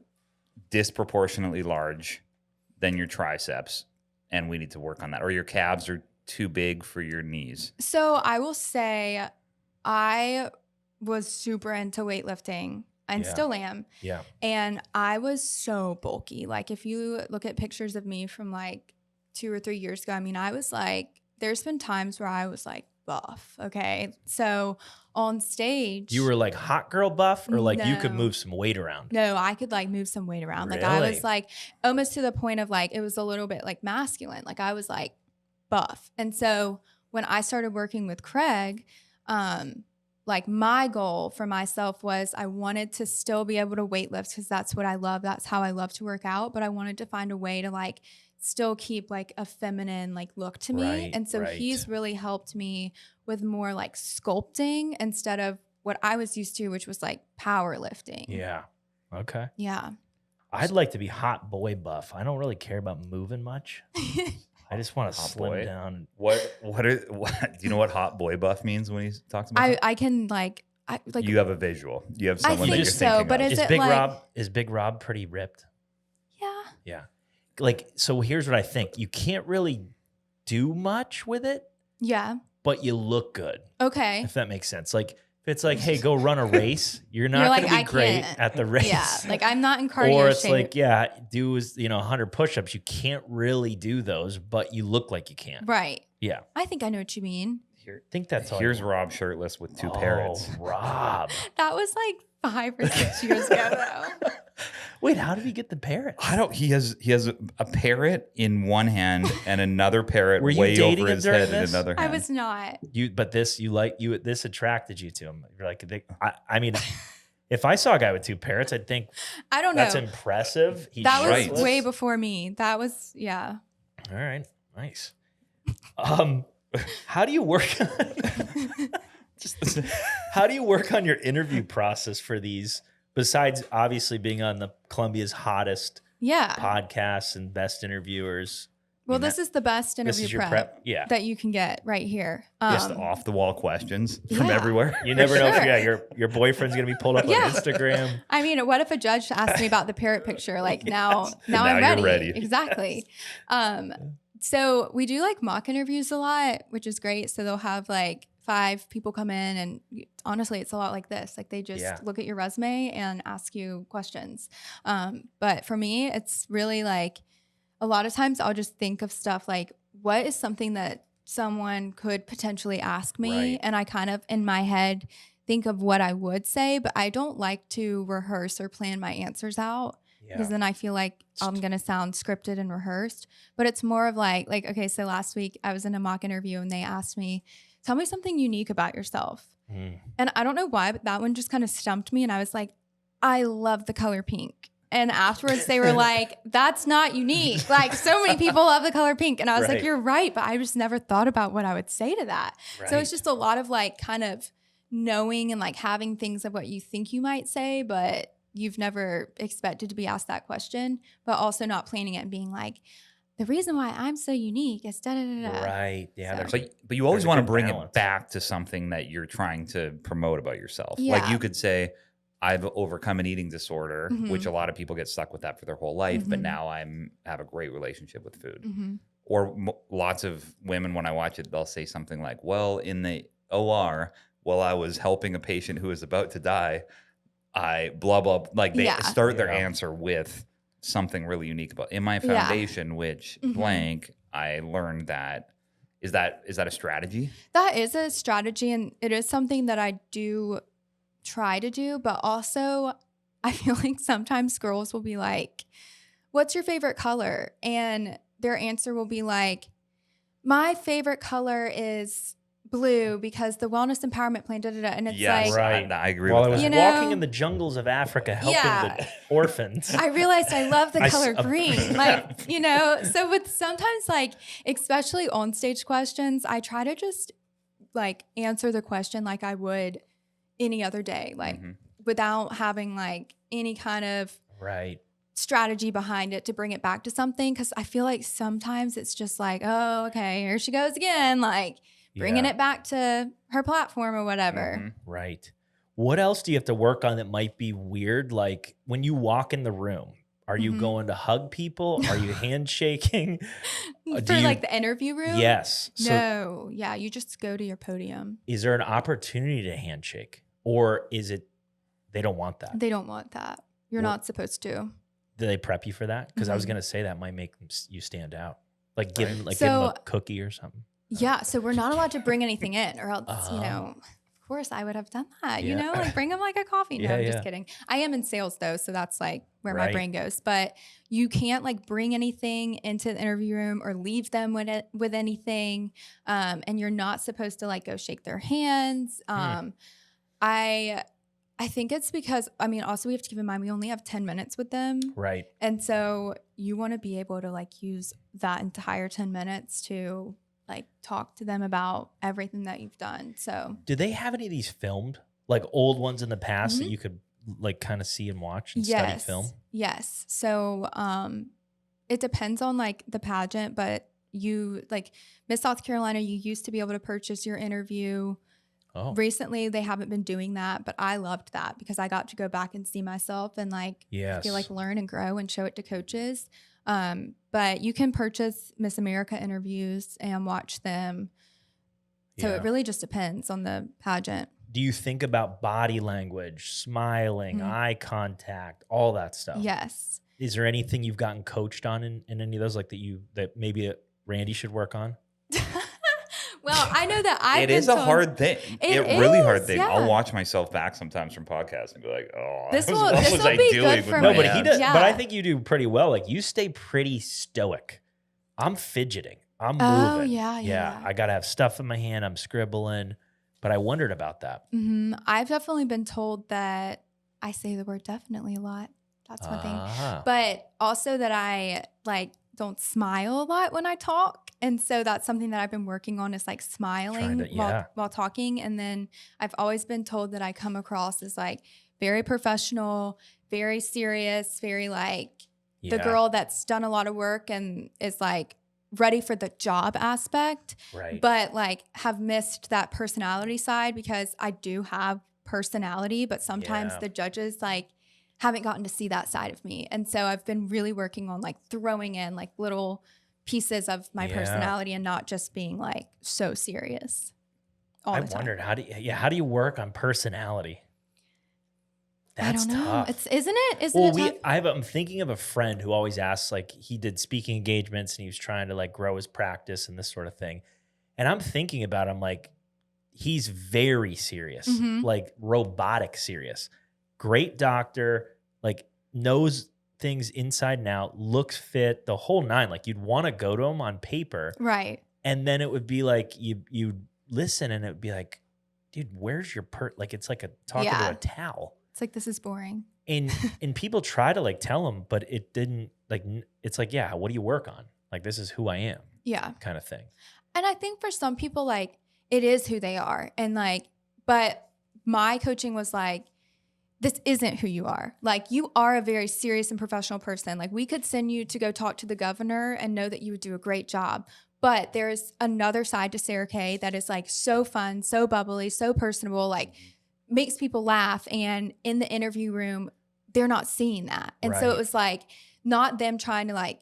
disproportionately large than your triceps, and we need to work on that. Or your calves are too big for your knees. So I will say I was super into weightlifting and Yeah. still am. Yeah. And I was so bulky. Like if you look at pictures of me from like 2 or 3 years ago, I mean, I was like, there's been times where I was like buff. Okay. So on stage, You were like hot girl buff, or like you could No. move some weight around. no, I could like move some weight around. Like I Really? was like almost to the point of like, it was a little bit like masculine. Like I was like buff. And so when I started working with Craig, like my goal for myself was I wanted to still be able to weight lift because that's what I love. That's how I love to work out. But I wanted to find a way to like still keep like a feminine like look to me. Right, And so right. he's really helped me with more like sculpting instead of what I was used to, which was like powerlifting. Yeah. Okay. Yeah. I'd like to be hot boy buff. I don't really care about moving much. I just want to Hot slim boy? down. What do you know what hot boy buff means when he talks about that? I can like You have a visual. You have I someone that think you're so, thinking but of. Is Is it Big like- Rob Big Rob pretty ripped? yeah. Yeah. Like, so here's what I think. You can't really do much with it, Yeah. but you look good, Okay. if that makes sense. Like, if it's like, hey, go run a race, you're not You're going like, to be I great can't. at the race. Yeah. Like I'm not in cardio or it's shape. like, yeah, do 100 push-ups. You can't really do those, but you look like you can. right. Yeah. I think I know what you mean. I think that's all. Here's Rob shirtless with two parrots. Rob. That was like 5 or 6 years ago though. Wait, how did he get the parrot? I don't. He has a parrot in one hand and another parrot Were you way dating over him his during head in this? another hand. I was not. This attracted you to him. You're like, I mean, if I saw a guy with 2 parrots, I'd think I don't know. that's impressive. He's That was Right. way before me. That was yeah. All right, nice. How do you work? How do you work on your interview process for these? Besides, obviously, being on the Columbia's hottest Yeah. podcasts and best interviewers. Well, I mean, this is the best this interview is your prep, prep. Yeah. that you can get right here. Just off the wall questions from yeah. everywhere. You never know if sure. your boyfriend's gonna be pulled up Yeah. on Instagram. I mean, what if a judge asked me about the parrot picture? Like now Now I'm you're ready. ready. Exactly. So we do like mock interviews a lot, which is great. So they'll have like 5 people come in, and honestly, it's a lot like this. Like they just Yeah. look at your resume and ask you questions. But for me, it's really like a lot of times I'll just think of stuff like, what is something that someone could potentially ask me? Right. And I kind of in my head think of what I would say, but I don't like to rehearse or plan my answers out. Because then I feel like I'm going to sound scripted and rehearsed. But it's more of like, okay, so last week I was in a mock interview and they asked me, tell me something unique about yourself. Mm. And I don't know why, but that one just kind of stumped me. And I was like, I love the color pink. And afterwards they were like, that's not unique. Like so many people love the color pink. And I was Right. like, you're right. But I just never thought about what I would say to that. So it's Right. just a lot of like kind of knowing and like having things of what you think you might say, but you've never expected to be asked that question, but also not planning it and being like, the reason why I'm so unique is da da da da. Right. Yeah. So- There's But you always There's a want to good bring balance. it back to something that you're trying to promote about yourself. Yeah. Like you could say, I've overcome an eating disorder, Mhm. which a lot of people get stuck with that for their whole life. But Mhm. now have a great relationship with food. Mhm. Or lots of women, when I watch it, they'll say something like, well, in the OR while I was helping a patient who was about to die. I blah, blah, like they Yeah. start their Yeah. answer with something really unique about in my Yeah. foundation, which Mhm. blank, I learned that. Is that a strategy? That is a strategy, and it is something that I do try to do, but also I feel like sometimes girls will be like, "What's your favorite color?" And their answer will be like, "My favorite color is blue because the Wellness Empowerment Plan." Da, da, da. And it's Yes, like, Right. I agree While I with was that. You walking know? in the jungles of Africa helping Yeah. the orphans. I realized I love the I color s- green. Like, so with sometimes like, especially on stage questions, I try to just like answer the question like I would any other day, like Mhm. without having like any kind of Right. strategy behind it to bring it back to something. Cause I feel like sometimes it's just like, oh, okay, here she goes again, like bringing Yeah. it back to her platform or whatever. Mhm. Right. What else do you have to work on that might be weird? Like when you walk in the room, are you Mhm. going to hug people? Are you handshaking? For do you- like the interview room? Yes. So No. Yeah. You just go to your podium. is there an opportunity to handshake, or is it they don't want that? They don't want that. You're What- not supposed to. Do they prep you for that? Because I was Mhm. going to say that might make you stand out. Like Right. give them, give 'em So- a cookie or something. Yeah. So we're not allowed to bring anything in, or else, Uh-huh. of course I would have done that, Yeah. like bring them like a coffee. No, Yeah, I'm yeah. just kidding. I am in sales though. So that's like where my Right. brain goes. But you can't like bring anything into the interview room or leave them with anything. And you're not supposed to like go shake their hands. I think it's because, also we have to keep in mind we only have 10 minutes with them. Right. And so you want to be able to like use that entire 10 minutes to like talk to them about everything that you've done. So Do they have any of these filmed? Like old ones in the past that Mhm. you could like kind of see and watch and study film? Yes. So it depends on like the pageant, but you like Miss South Carolina, you used to be able to purchase your interview. Oh. Recently, they haven't been doing that, but I loved that because I got to go back and see myself and like Yes. I feel like learn and grow and show it to coaches. But you can purchase Miss America interviews and watch them. So Yeah. it really just depends on the pageant. Do you think about body language, smiling, Mhm. eye contact, all that stuff? Yes. Is there anything you've gotten coached on in any of those, like that maybe Randy should work on? Well, I know that I've It been is a told- hard thing. It Really hard is, thing. yeah. I'll watch myself back sometimes from podcasts and be like, "Oh, This what will- was this I will be doing good with for my No, but he hands?" does. But I Yeah. think you do pretty well. Like you stay pretty stoic. I'm fidgeting. I'm Oh, moving. yeah. I gotta have stuff in my hand. I'm scribbling. But I wondered about that. I've definitely been told that I say the word definitely a lot. That's one thing. Ah. But also that I like don't smile a lot when I talk. And so that's something that I've been working on is like smiling Trying to- yeah. while talking. And then I've always been told that I come across as like very professional, very serious, very like the Yeah, girl that's done a lot of work and is like ready for the job aspect, right. but like have missed that personality side because I do have personality, but sometimes Yeah. the judges like haven't gotten to see that side of me. And so I've been really working on like throwing in like little pieces of my Yeah. personality and not just being like so serious all I the time. wondered how do you work on personality? That's I don't know. tough. Isn't it? Isn't Well, it tough? I'm thinking of a friend who always asks, like, he did speaking engagements and he was trying to like grow his practice and this sort of thing. And I'm thinking about him like he's very serious, Mhm. like robotic serious. Great doctor, like knows things inside and out, looks fit, the whole nine. Like you'd want to go to him on paper, Right. and then it would be like you listen and it would be like, dude, where's your like it's like talking to Yeah. a towel. It's like, this is boring. And people try to like tell him, but it didn't like, it's like, yeah, what do you work on? Like, this is who I am Yeah. kind of thing. And I think for some people, like, it is who they are. And like, but my coaching was like, this isn't who you are. Like, you are a very serious and professional person. Like, we could send you to go talk to the governor and know that you would do a great job. But there's another side to Sarah Kay that is like so fun, so bubbly, so personable, like makes people laugh. And in the interview room, they're not seeing that. And so Right. it was like not them trying to like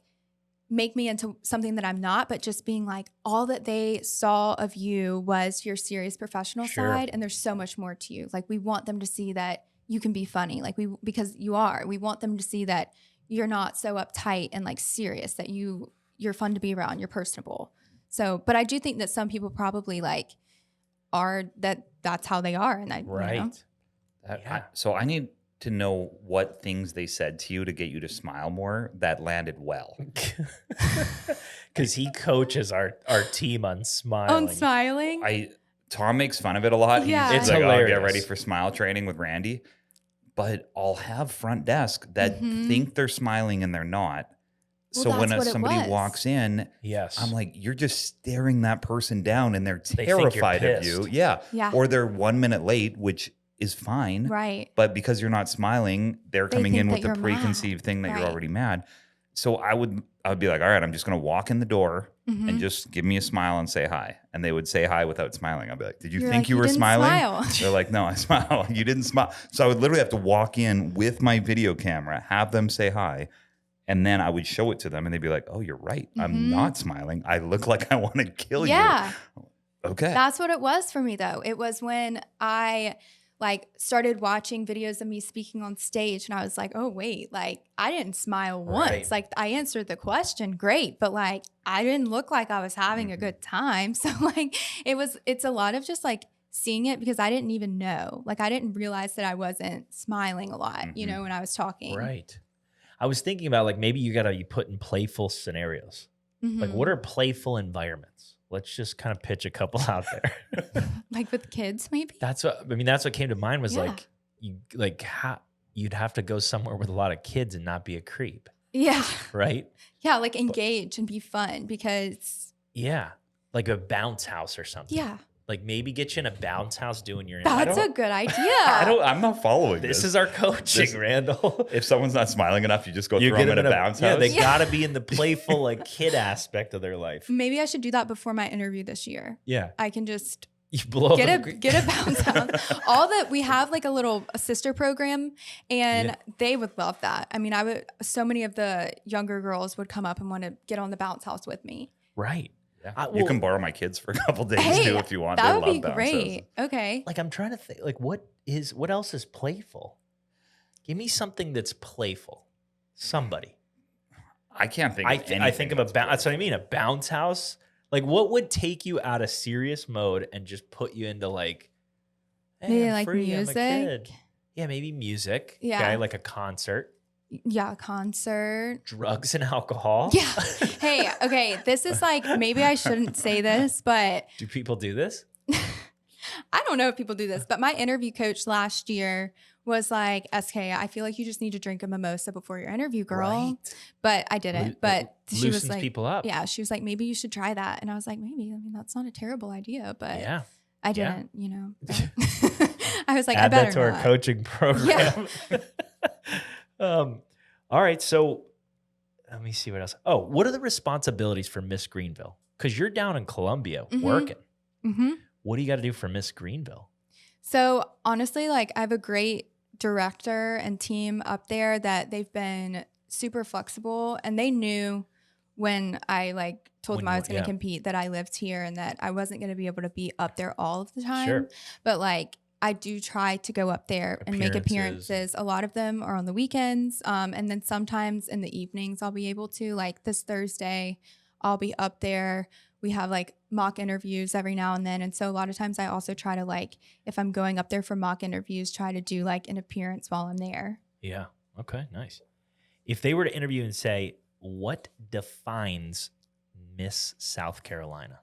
make me into something that I'm not, but just being like, all that they saw of you was your serious professional Sure. side. And there's so much more to you. Like, we want them to see that you can be funny. Like, because you are, we want them to see that you're not so uptight and like serious, that you're fun to be around, you're personable. So, but I do think that some people probably like that's how they are. And Right. You know? So I need to know what things they said to you to get you to smile more that landed well. Because he coaches our team on smiling. On smiling? Tom makes fun of it a lot. Yeah. He's It's like, hilarious. get ready for smile training with Randy. But I'll have front desk that Mhm. think they're smiling and they're not. Well, So when that's what it somebody was. walks in, Yes. I'm like, you're just staring that person down and they're They think you're terrified of you. pissed. Yeah. Yeah. Or they're 1 minute late, which is fine. Right. But because you're not smiling, they're They coming think in that with the you're mad. preconceived thing that you're Right. already mad. So I would be like, all right, I'm just going to walk in the door Mhm. and just give me a smile and say hi. And they would say hi without smiling. I'd be like, did you You're think like, you "You were didn't smiling? smile." They're like, no, I smile. You didn't smile. So I would literally have to walk in with my video camera, have them say hi. And then I would show it to them and they'd be like, oh, you're right. I'm Mhm. not smiling. I look like I want to kill Yeah. you. Okay. That's what it was for me, though. It was when I like started watching videos of me speaking on stage, and I was like, oh wait, like I didn't smile once. Right. Like, I answered the question great, but like I didn't look like I was having a good time. So like it's a lot of just like seeing it, because I didn't even know. Like, I didn't realize that I wasn't smiling a lot, you Mhm. know, when I was talking. Right. I was thinking about like maybe you got to be put in playful scenarios. Like, Mhm. what are playful environments? Let's just kind of pitch a couple out there. Like with kids, maybe? That's what came to mind was Yeah. like you'd have to go somewhere with a lot of kids and not be a creep, Yeah. right? Yeah, like engage and be fun, because Yeah. Like a bounce house or something. yeah, Like maybe get you in a bounce house doing your that's a don't- good idea. I'm not following this. This is our coaching, This- Randall. If someone's not smiling enough, you just go You throw get them in them a bounce Yeah, house. they Yeah. got to be in the playful like kid aspect of their life. Maybe I should do that before my interview this year. Yeah. I can just You blow get them- a bounce house. All that we have like a sister program, and Yeah. they would love that. I mean, so many of the younger girls would come up and want to get on the bounce house with me. Right. Yeah. well- You can borrow my kids for a couple days Hey, too if you want. That They would be love bounce great. houses. Okay. Like I'm trying to think like what else is playful? Give me something that's playful. Somebody. I can't think. I of think anything of that's what I mean. A bounce house. Like what would take you out of serious mode and just put you into like, hey, Maybe I'm like free, I'm a music. kid. Yeah, maybe music. Yeah. Okay, like a concert. Yeah, concert. Drugs and alcohol. Yeah. Hey, okay. This is like, maybe I shouldn't say this, but Do people do this? I don't know if people do this, but my interview coach last year was like, SK, I feel like you just need to drink a mimosa before your interview, girl. Right. But I didn't. Lo- But she was loosens like, people up. yeah, she was like, maybe you should try that. And I was like, maybe. I mean, that's not a terrible idea, but Yeah. I Yeah. didn't, you know. but- I was like, I Add better that to our not. coaching program. All right. So let me see what else. Oh, what are the responsibilities for Miss Greenville? Because you're down in Columbia Mhm. working. hmm What do you got to do for Miss Greenville? So honestly, like I have a great director and team up there that they've been super flexible, and they knew when I like told When them I you- was going to yeah. compete that I lived here and that I wasn't going to be able to be up there all of the time. Sure. But like I do try to go up there and make Appearances. appearances. A lot of them are on the weekends, and then sometimes in the evenings I'll be able to. Like this Thursday, I'll be up there. We have like mock interviews every now and then. And so a lot of times I also try to like, if I'm going up there for mock interviews, try to do like an appearance while I'm there. Yeah. Okay. Nice. If they were to interview and say, what defines Miss South Carolina?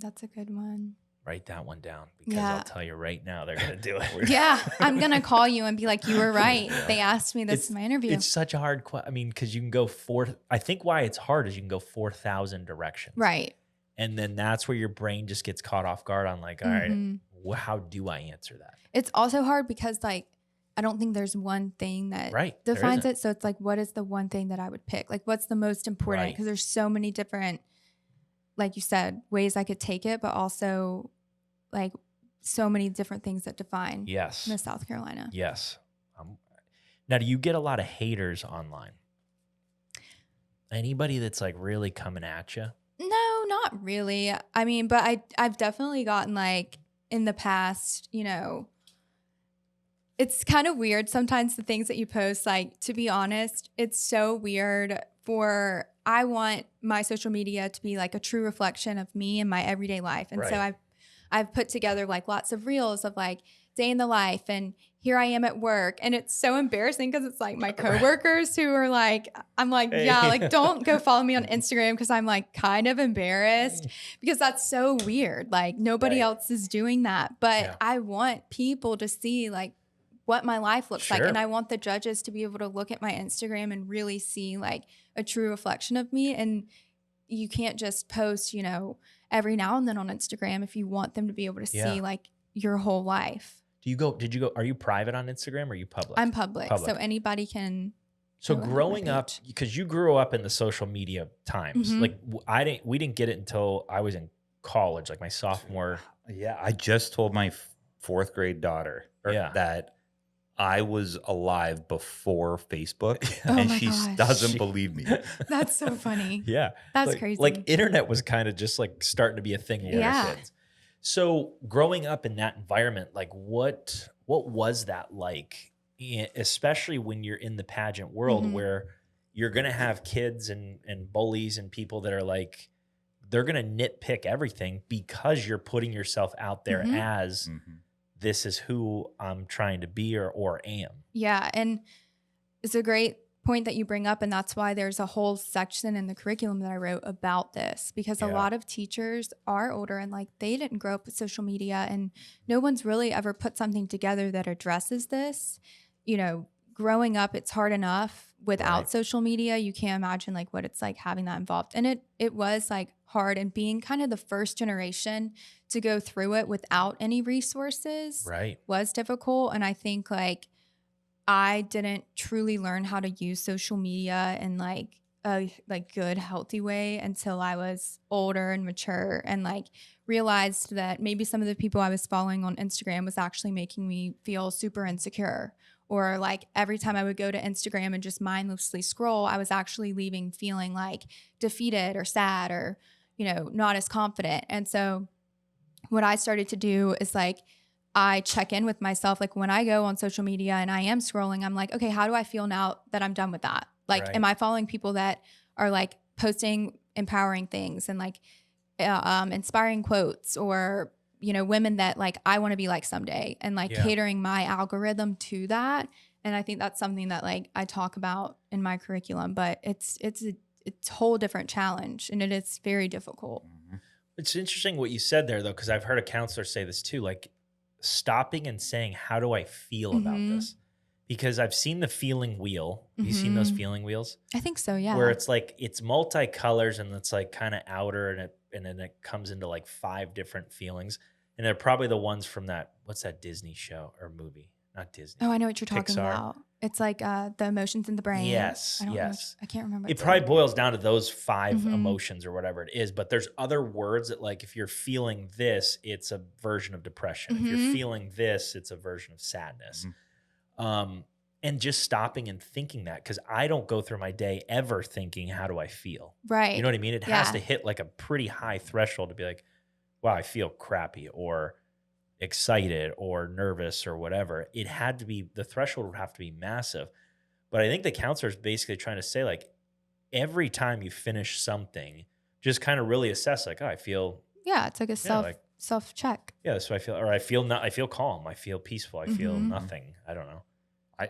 That's a good one. Write that one down because Yeah. I'll tell you right now they're going to do it. Yeah, I'm going to call you and be like, you were right. Yeah. They asked me this in my interview. It's such a hard question. I mean, because you can go I think why it's hard is you can go 4,000 directions. Right. And then that's where your brain just gets caught off guard on like, all right, Mhm. how do I answer that? It's also hard because like, I don't think there's one thing that Right. there defines isn't. it. So it's like, what is the one thing that I would pick? Like, what's the most important? Right. Because there's so many different, like you said, ways I could take it, but also like so many different things that define Yes. Miss South Carolina. Yes. Now, do you get a lot of haters online? Anybody that's like really coming at you? No, not really. I mean, but I've definitely gotten like in the past, it's kind of weird sometimes the things that you post, like to be honest, it's so weird I want my social media to be like a true reflection of me and my everyday life. And so Right. I've put together like lots of reels of like day in the life and here I am at work. And it's so embarrassing because it's like my coworkers who are like, I'm like, yeah, like don't go follow me on Instagram because I'm like kind of embarrassed because that's so weird. Like nobody Right. else is doing that. But Yeah. I want people to see like what my life looks like. Sure. And I want the judges to be able to look at my Instagram and really see like a true reflection of me. And you can't just post, every now and then on Instagram if you want them to be able to Yeah. see like your whole life. Are you private on Instagram or are you public? I'm public. So anybody can. So go look at my growing up, page. because you grew up in the social media times, Mhm. like we didn't get it until I was in college, like my sophomore. Yeah, I just told my fourth grade daughter Yeah. that I was alive before Facebook, Oh and my she gosh. doesn't believe me. That's so funny. Yeah. That's like, crazy. Like internet was kind of just like starting to be a thing with Yeah. kids. So growing up in that environment, like what was that like? Especially when you're in the pageant world Mhm. where you're gonna have kids and bullies and people that are like they're gonna nitpick everything because you're putting yourself out there Mhm. as Mhm. this is who I'm trying to be or am. Yeah. And it's a great point that you bring up. And that's why there's a whole section in the curriculum that I wrote about this, because a Yeah. lot of teachers are older and like they didn't grow up with social media and no one's really ever put something together that addresses this. Growing up, it's hard enough without Right. social media. You can't imagine like what it's like having that involved. And it was like hard, and being kind of the first generation to go through it without any resources Right. was difficult. And I think like I didn't truly learn how to use social media in like a like good healthy way until I was older and mature and like realized that maybe some of the people I was following on Instagram was actually making me feel super insecure, or like every time I would go to Instagram and just mindlessly scroll, I was actually leaving feeling like defeated or sad or not as confident. And so what I started to do is like I check in with myself. Like when I go on social media and I am scrolling, I'm like, okay, how do I feel now that I'm done with that? Like, Right. am I following people that are like posting empowering things and like inspiring quotes, or, women that like I want to be like someday, and like Yeah. catering my algorithm to that. And I think that's something that like I talk about in my curriculum, but it's a whole different challenge and it is very difficult. Mhm. It's interesting what you said there though, because I've heard a counselor say this too, like stopping and saying, how do I feel about Mhm. this? Because I've seen the feeling wheel. Have you seen those Mhm. feeling wheels? I think so, yeah. Where it's like it's multicolors and it's like kind of outer and then it comes into like 5 different feelings. And they're probably the ones from what's that Disney show or movie? Not Disney. Oh, I know what you're talking Pixar. about. It's like the emotions in the brain. Yes, I don't know. yes. I can't remember. It its probably name. boils down to those 5 Mhm. emotions or whatever it is, but there's other words that like if you're feeling this, it's a version of depression. If you're Mhm. feeling this, it's a version of sadness. And just stopping and thinking that, because I don't go through my day ever thinking, how do I feel? Right. You know what I mean? It has Yeah. to hit like a pretty high threshold to be like, wow, I feel crappy or excited or nervous or whatever. It had to be, the threshold would have to be massive. But I think the counselor is basically trying to say, like, every time you finish something, just kind of really assess, like, oh, I feel, Yeah, it's like a like- self check. yeah, that's what I feel, or I feel calm, I feel peaceful, I feel Mhm. nothing. I don't know.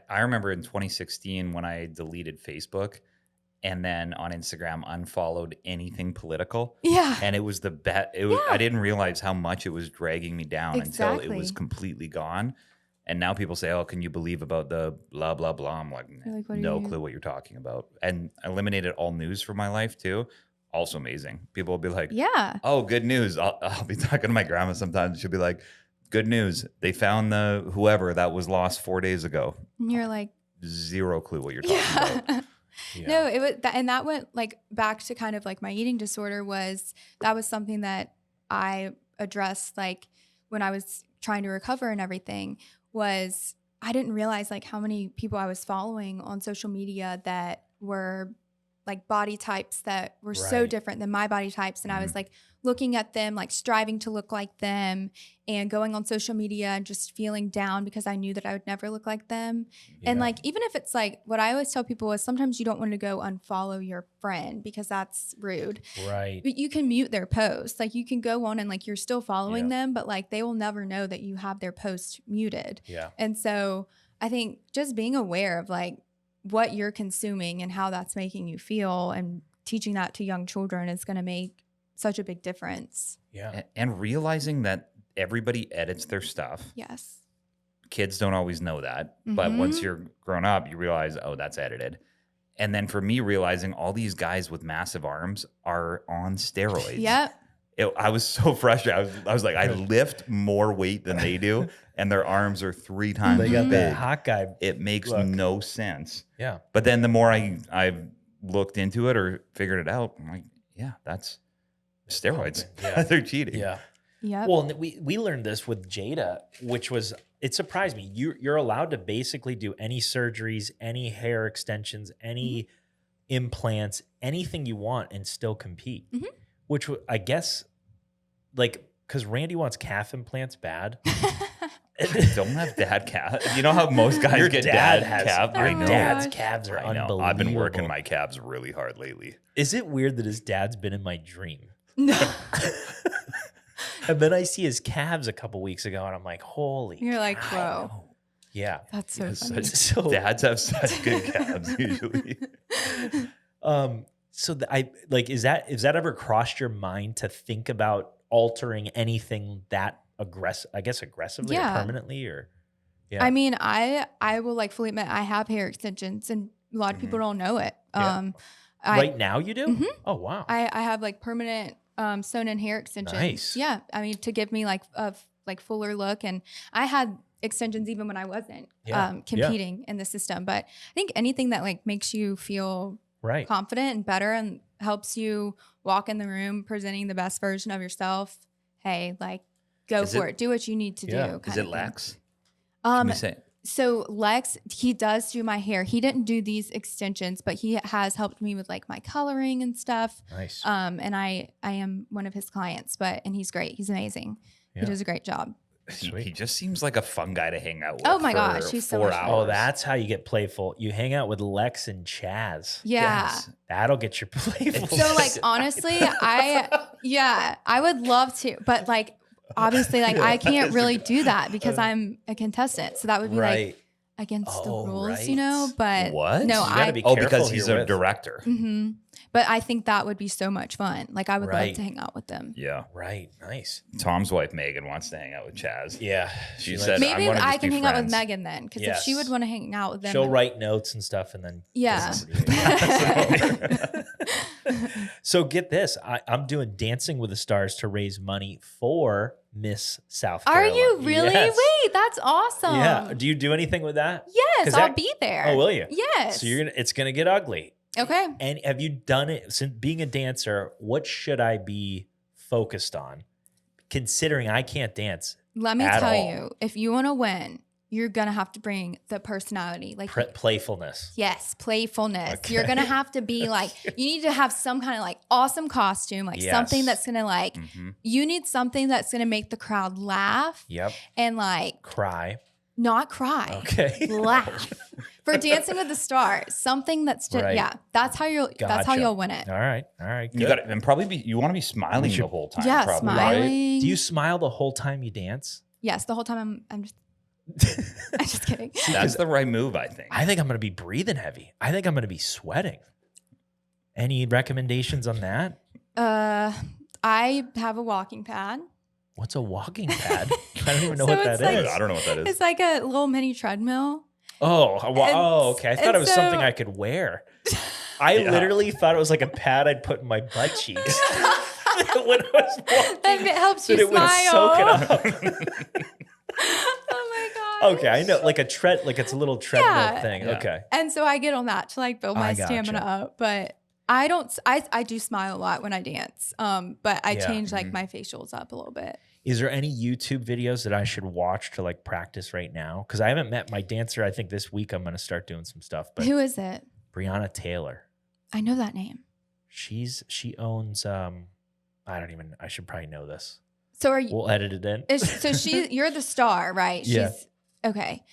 I remember in 2016 when I deleted Facebook and then on Instagram unfollowed anything political. Yeah. And it was the Yeah. I didn't realize how much it was dragging me down until it was Exactly. completely gone. And now people say, "Oh, can you believe about the blah blah blah?" I'm like, You're like, what are no you- clue what you're talking about. And I eliminated all news from my life too. Also amazing. People will be like, Yeah. "Oh, good news." I'll be talking to my grandma sometimes. She'll be like, "Good news. They found the whoever that was lost 4 days ago." And you're like, Zero clue what you're talking about. yeah. Yeah. No, it was that, and that went like back to kind of like my eating disorder. That was something that I addressed like when I was trying to recover and everything. Was I didn't realize like how many people I was following on social media that were like body types that were so Right. different than my body types. And I was like looking at them, like striving to look like them and going on social media and just feeling down because I knew that I would never look like them. And Yeah. like, even if it's like, what I always tell people is sometimes you don't want to go unfollow your friend because that's rude. Right. But you can mute their posts. Like you can go on and like you're still following Yeah. them, but like they will never know that you have their post muted. Yeah. And so I think just being aware of like what you're consuming and how that's making you feel and teaching that to young children is going to make such a big difference. Yeah. And realizing that everybody edits their stuff. Yes. Kids don't always know that. But once you're grown up, you realize, oh, that's edited. And then for me, realizing all these guys with massive arms are on steroids. Yep. I was so frustrated. I was like, I lift more weight than they do, and their arms are 3 times They got as that big. hot guy. It makes look. no sense. Yeah. But then the more I've looked into it or figured it out, I'm like, yeah, that's steroids. Yeah. They're cheating. Yeah. Yep. Well, and we learned this with Jada, which was, it surprised me. You're allowed to basically do any surgeries, any hair extensions, any implants, anything you want and still compete. Which I guess, like, because Randy wants calf implants bad. Don't have dad calf. You know how most guys Your get dad dad has calf? Oh I my know. dad's gosh. calves are I know. unbelievable. I've been working my calves really hard lately. Is it weird that his dad's been in my dream? No. And then I see his calves a couple weeks ago, and I'm like, holy. You're like, cow. whoa. Yeah. That's so Yes, funny. So- dads have such good calves usually. So is that ever crossed your mind to think about altering anything that aggressively or Yeah. permanently or? Yeah. I mean, I will like fully admit I have hair extensions and a lot of people don't know it. Yeah. I, right now you do? Oh, wow. I have like permanent sewn in hair extensions. Nice. Yeah. I mean, to give me like a like fuller look. And I had extensions even when I wasn't competing in the system. But I think anything that like makes you feel Right. confident and better and helps you walk in the room presenting the best version of yourself. Hey, like go Is for it- it. Do what you need to Yeah. do. Is kind it of thing. Lex? Can we say? So Lex, he does do my hair. He didn't do these extensions, but he has helped me with like my coloring and stuff. Nice. And I am one of his clients, and he's great. He's amazing. Yeah. He does a great job. He just seems like a fun guy to hang out with. Oh my for gosh, he's so 4 much fun. hours. Oh, that's how you get playful. You hang out with Lex and Chaz. Yeah. Yes. That'll get you playful. So like honestly, I would love to, but like obviously like I can't really do that because I'm a contestant. So that would be right. like against the Oh, rules, you know? right. But What? no, You gotta I be Oh, careful because who he's you're a with. director. Mhm. But I think that would be so much fun. Like I would Right. love to hang out with them. Yeah. Right. Nice. Tom's wife Megan wants to hang out with Chaz. Yeah. She likes- said, Maybe wanna I just can be hang out with friends. Megan then, because if she Yes. would want to hang out with them, she'll write notes and stuff and then. Yeah. So get this. I'm doing Dancing with the Stars to raise money for Miss South Are Carolina. you really? Yes. Wait, that's awesome. Yeah. Do you do anything with that? Yes, 'Cause I'll that- be there. Oh, will you? Yes. So it's gonna get ugly. Okay. And have you done it since being a dancer? What should I be focused on? Considering I can't dance, Let me at tell all. you, if you want to win, you're gonna have to bring the personality. Like playfulness. yes, playfulness. Okay. You're gonna have to be like, you need to have some kind of like awesome costume, like something Yes. that's gonna like, Mhm. you need something that's gonna make the crowd laugh Yep. and like Cry. not cry. Okay. Laugh. For Dancing with the Stars, something that's just Right. that's how Gotcha. you'll win it. All right. All right. You Good. got to and probably you want to be smiling should- the whole time. Yeah, probably, smiling. Right? Do you smile the whole time you dance? Yes, the whole time I'm just I'm just kidding. That's the right move, I think. I think I'm going to be breathing heavy. I think I'm going to be sweating. Any recommendations on that? I have a walking pad. What's a walking pad? I don't even know So what it's that is. like- I don't know what that is. It's like a little mini treadmill. Okay. I thought it was and something so- I could wear. I Yeah. literally thought it was like a pad I'd put in my butt cheeks when I was walking. That helps you That it would smile. soak it up. Oh my god. Okay, I know, like it's a little treadmill Yeah. thing. Yeah. Okay, And so I get on that to like build I my gotcha. stamina up, but I don't. I do smile a lot when I dance. But I Yeah. change like Mhm. my facials up a little bit. is there any YouTube videos that I should watch to like practice right now? Because I haven't met my dancer. I think this week I'm going to start doing some stuff. But Who is it? Breonna Taylor, I know that name. She owns I should probably know this. So are you? We'll edit it in. You're the star, right? Yeah. She's okay.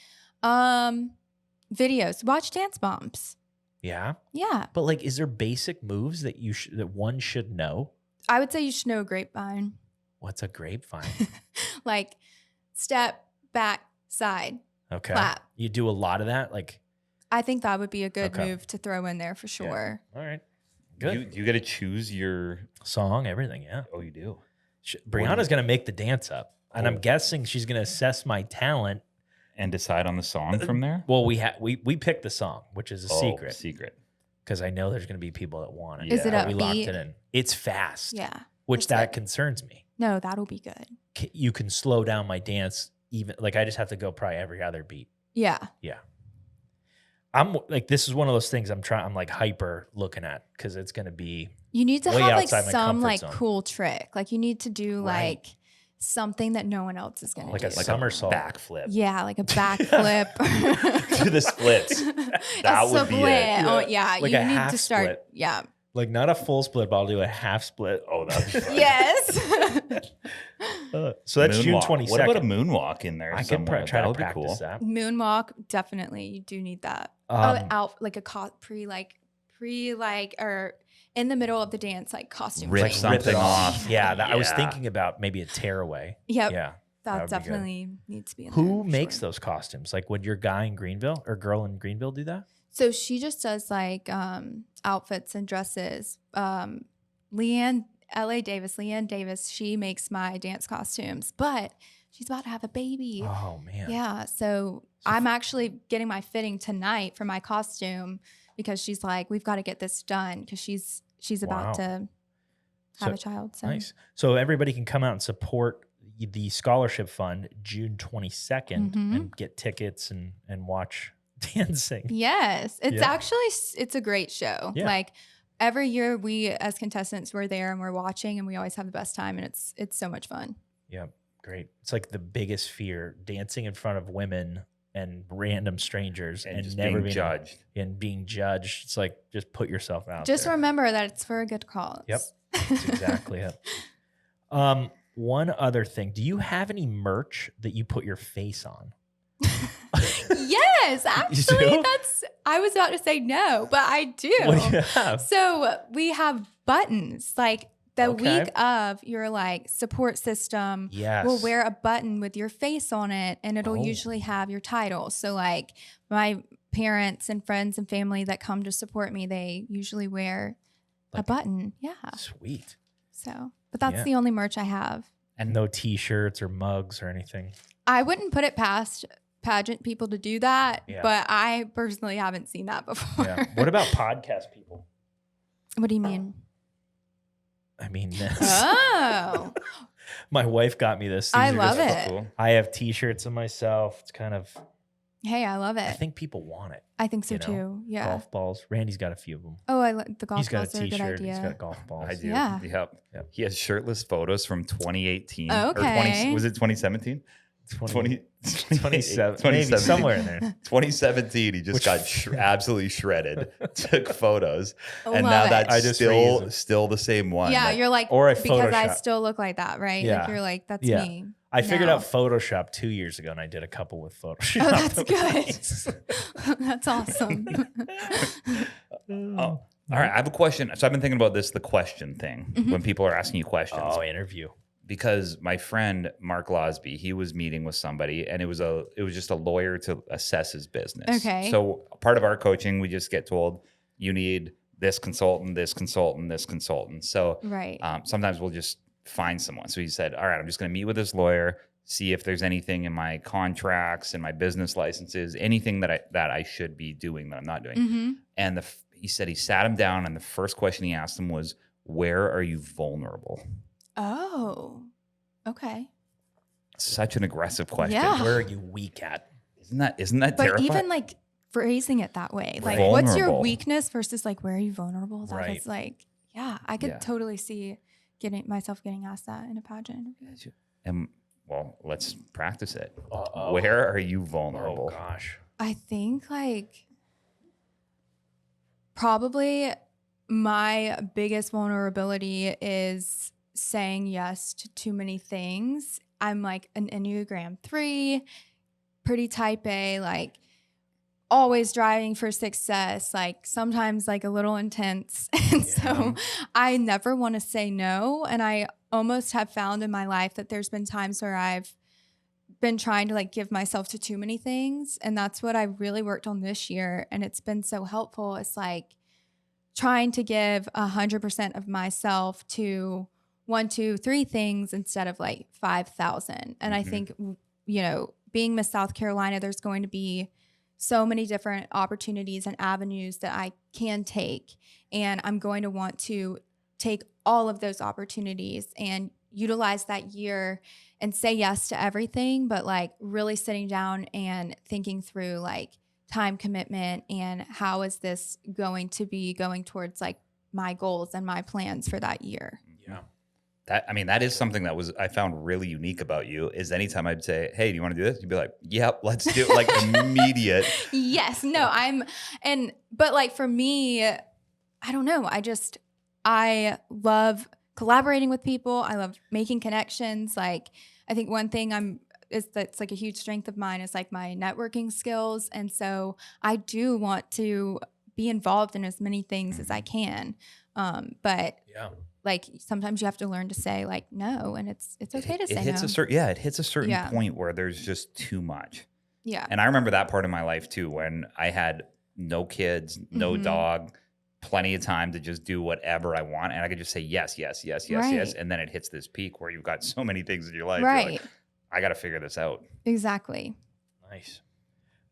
Videos. Watch Dance Moms. Yeah. Yeah. But like, is there basic moves that that one should know? I would say you should know grapevine. What's a grapevine? Like step, back, side, Okay. clap. You do a lot of that? Like, I think that would be a good Okay. move to throw in there for sure. all right. Good. You got to choose your. Song, everything. Yeah. Oh, you do. Brianna's going to make the dance up. And Oh. I'm guessing she's going to assess my talent. And decide on the song from there. Well, we picked the song, which is a secret. Secret. Because I know there's going to be people that want it. Is it But we locked upbeat? it in. It's fast. Yeah. Which That's that concerns me. No, that'll be good. You can slow down my dance even like I just have to go probably every other beat. Yeah. Yeah. I'm like, this is one of those things I'm like hyper looking at because it's going to be You need to way have like outside my some comfort like zone. cool trick. Like you need to do Right. like something that no one else is gonna Like do. a somersault. Backflip. Yeah, like a backflip. Do the splits. That would be it. Oh yeah, Like you a need half to start. split. Yeah. Like not a full split, but I'll do a half split. Oh, that'd be fun. Yes. So that's June Moonwalk. 22nd. What about a moonwalk in there? I could somewhere? try That to would be practice cool. that. Moonwalk, definitely. You do need that. Out like a or in the middle of the dance, like costume. Rip change. something off. Yeah, I was Yeah. thinking about maybe a tearaway. Yep. Yeah. That would be good. definitely needs to be in Who there, makes sure. those costumes? Like, would your guy in Greenville or girl in Greenville do that? So she just does like outfits and dresses. Leanne Davis, she makes my dance costumes, but she's about to have a baby. Oh man. Yeah. So I'm actually getting my fitting tonight for my costume because she's like, we've got to get this done because she's about Wow. to have So- a child. So Nice. So everybody can come out and support the scholarship fund June 22nd Mhm. and get tickets and watch dancing. yes, it's Yeah. actually it's a great show. Yeah. Like every year we as contestants we're there and we're watching and we always have the best time and it's so much fun. Yeah, great. It's like the biggest fear, dancing in front of women and random strangers And just never being judged. And being judged. It's like just put yourself out Just there. remember that it's for a good cause. Yep. That's exactly it. One other thing. Do you have any merch that you put your face on? Yes, actually, do? I was about to say no, but I do. What do you have? So we have buttons. Like the Okay. week of your like support system Yes. will wear a button with your face on it, and it'll Oh. usually have your title. So like my parents and friends and family that come to support me, they usually wear a Like- button. Yeah. Sweet. So, but that's Yeah. the only merch I have. And no t-shirts or mugs or anything. I wouldn't put it past pageant people to do that, Yeah. but I personally haven't seen that before. Yeah. What about podcast people? What do you mean? I mean, Oh, my wife got me this. I These are love just- it. Cool. I have t-shirts of myself. It's kind of, hey, I love it. I think people want it. I think so you know, too. Yeah. Golf balls. Randy's got a few of them. Oh, I like the golf He's got a balls are a good t-shirt. idea. He's got golf balls. I do. Yeah. Yep. Yep. He has shirtless photos from 2018. Oh, Or 20, okay. was it 2017? 27, 2017. maybe somewhere in there. 2017, he just Which- got absolutely shredded. Took photos, and Love now it. that's I just reused them. still the same one. Yeah, Like, you're like, Or I because I Photoshop. still look like that, right? Yeah. Like you're like, that's Yeah. me. I figured now. out Photoshop 2 years ago, and I did a couple with Photoshop. Oh, that's good. That's awesome. oh, all right. I have a question. So I've been thinking about this, the question thing, Mhm. when people are asking you questions. Oh, interview. Because my friend Mark Losby, he was meeting with somebody, and it was just a lawyer to assess his business. Okay. So part of our coaching, we just get told you need this consultant, this consultant, this consultant. So Right. sometimes we'll just find someone. So he said, all right, I'm just going to meet with this lawyer, see if there's anything in my contracts and my business licenses, anything that I should be doing that I'm not doing. Mm-hmm. And he said he sat him down, and the first question he asked him was, where are you vulnerable? Oh, okay. Such an aggressive question. Yeah. Where are you weak at? Isn't that But terrifying? even like phrasing it that way, like Right. what's your Vulnerable. weakness versus like where are you vulnerable? That Right. is like, yeah, I could Yeah. totally see myself getting asked that in a pageant interview. Well, let's practice it. Uh-oh. Where are you Oh vulnerable? gosh. I think like probably my biggest vulnerability is saying yes to too many things. I'm like an Enneagram 3, pretty type A, like always driving for success, like sometimes like a little intense. And so I never want to say no. And I almost have found in my life that there's been times where I've been trying to like give myself to too many things. And that's what I really worked on this year. And it's been so helpful. It's like trying to give 100% of myself to 1, 2, 3 things instead of like 5,000. And I think, you know, being Miss South Carolina, there's going to be so many different opportunities and avenues that I can take. And I'm going to want to take all of those opportunities and utilize that year and say yes to everything, but like really sitting down and thinking through like time commitment and how is this going to be going towards like my goals and my plans for that year. Yeah. That is something that I found really unique about you is anytime I'd say, hey, do you want to do this? You'd be like, yep, let's do it. Like immediate. Yes. No, but like for me, I don't know. I love collaborating with people. I love making connections. Like I think one thing that's like a huge strength of mine is like my networking skills. And so I do want to be involved in as many things as I can. But like sometimes you have to learn to say like no, and it's okay to say no. It hits a certain point where there's just too much. Yeah. And I remember that part of my life too, when I had no kids, no dog, plenty of time to just do whatever I want. And I could just say yes, yes, yes, yes, yes. And then it hits this peak where you've got so many things in your life. Right. You're like, I got to figure this out. Exactly. Nice.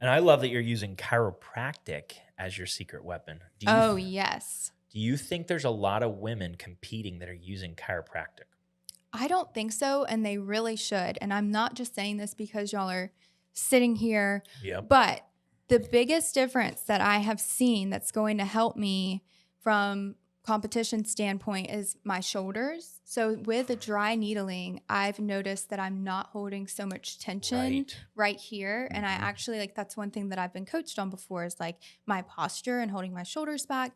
And I love that you're using chiropractic as your secret weapon. Yes. Do you think there's a lot of women competing that are using chiropractic? I don't think so, and they really should. And I'm not just saying this because y'all are sitting here, but the biggest difference that I have seen that's going to help me from competition standpoint is my shoulders. So with the dry needling, I've noticed that I'm not holding so much tension right here. And I actually like, that's one thing that I've been coached on before is like my posture and holding my shoulders back.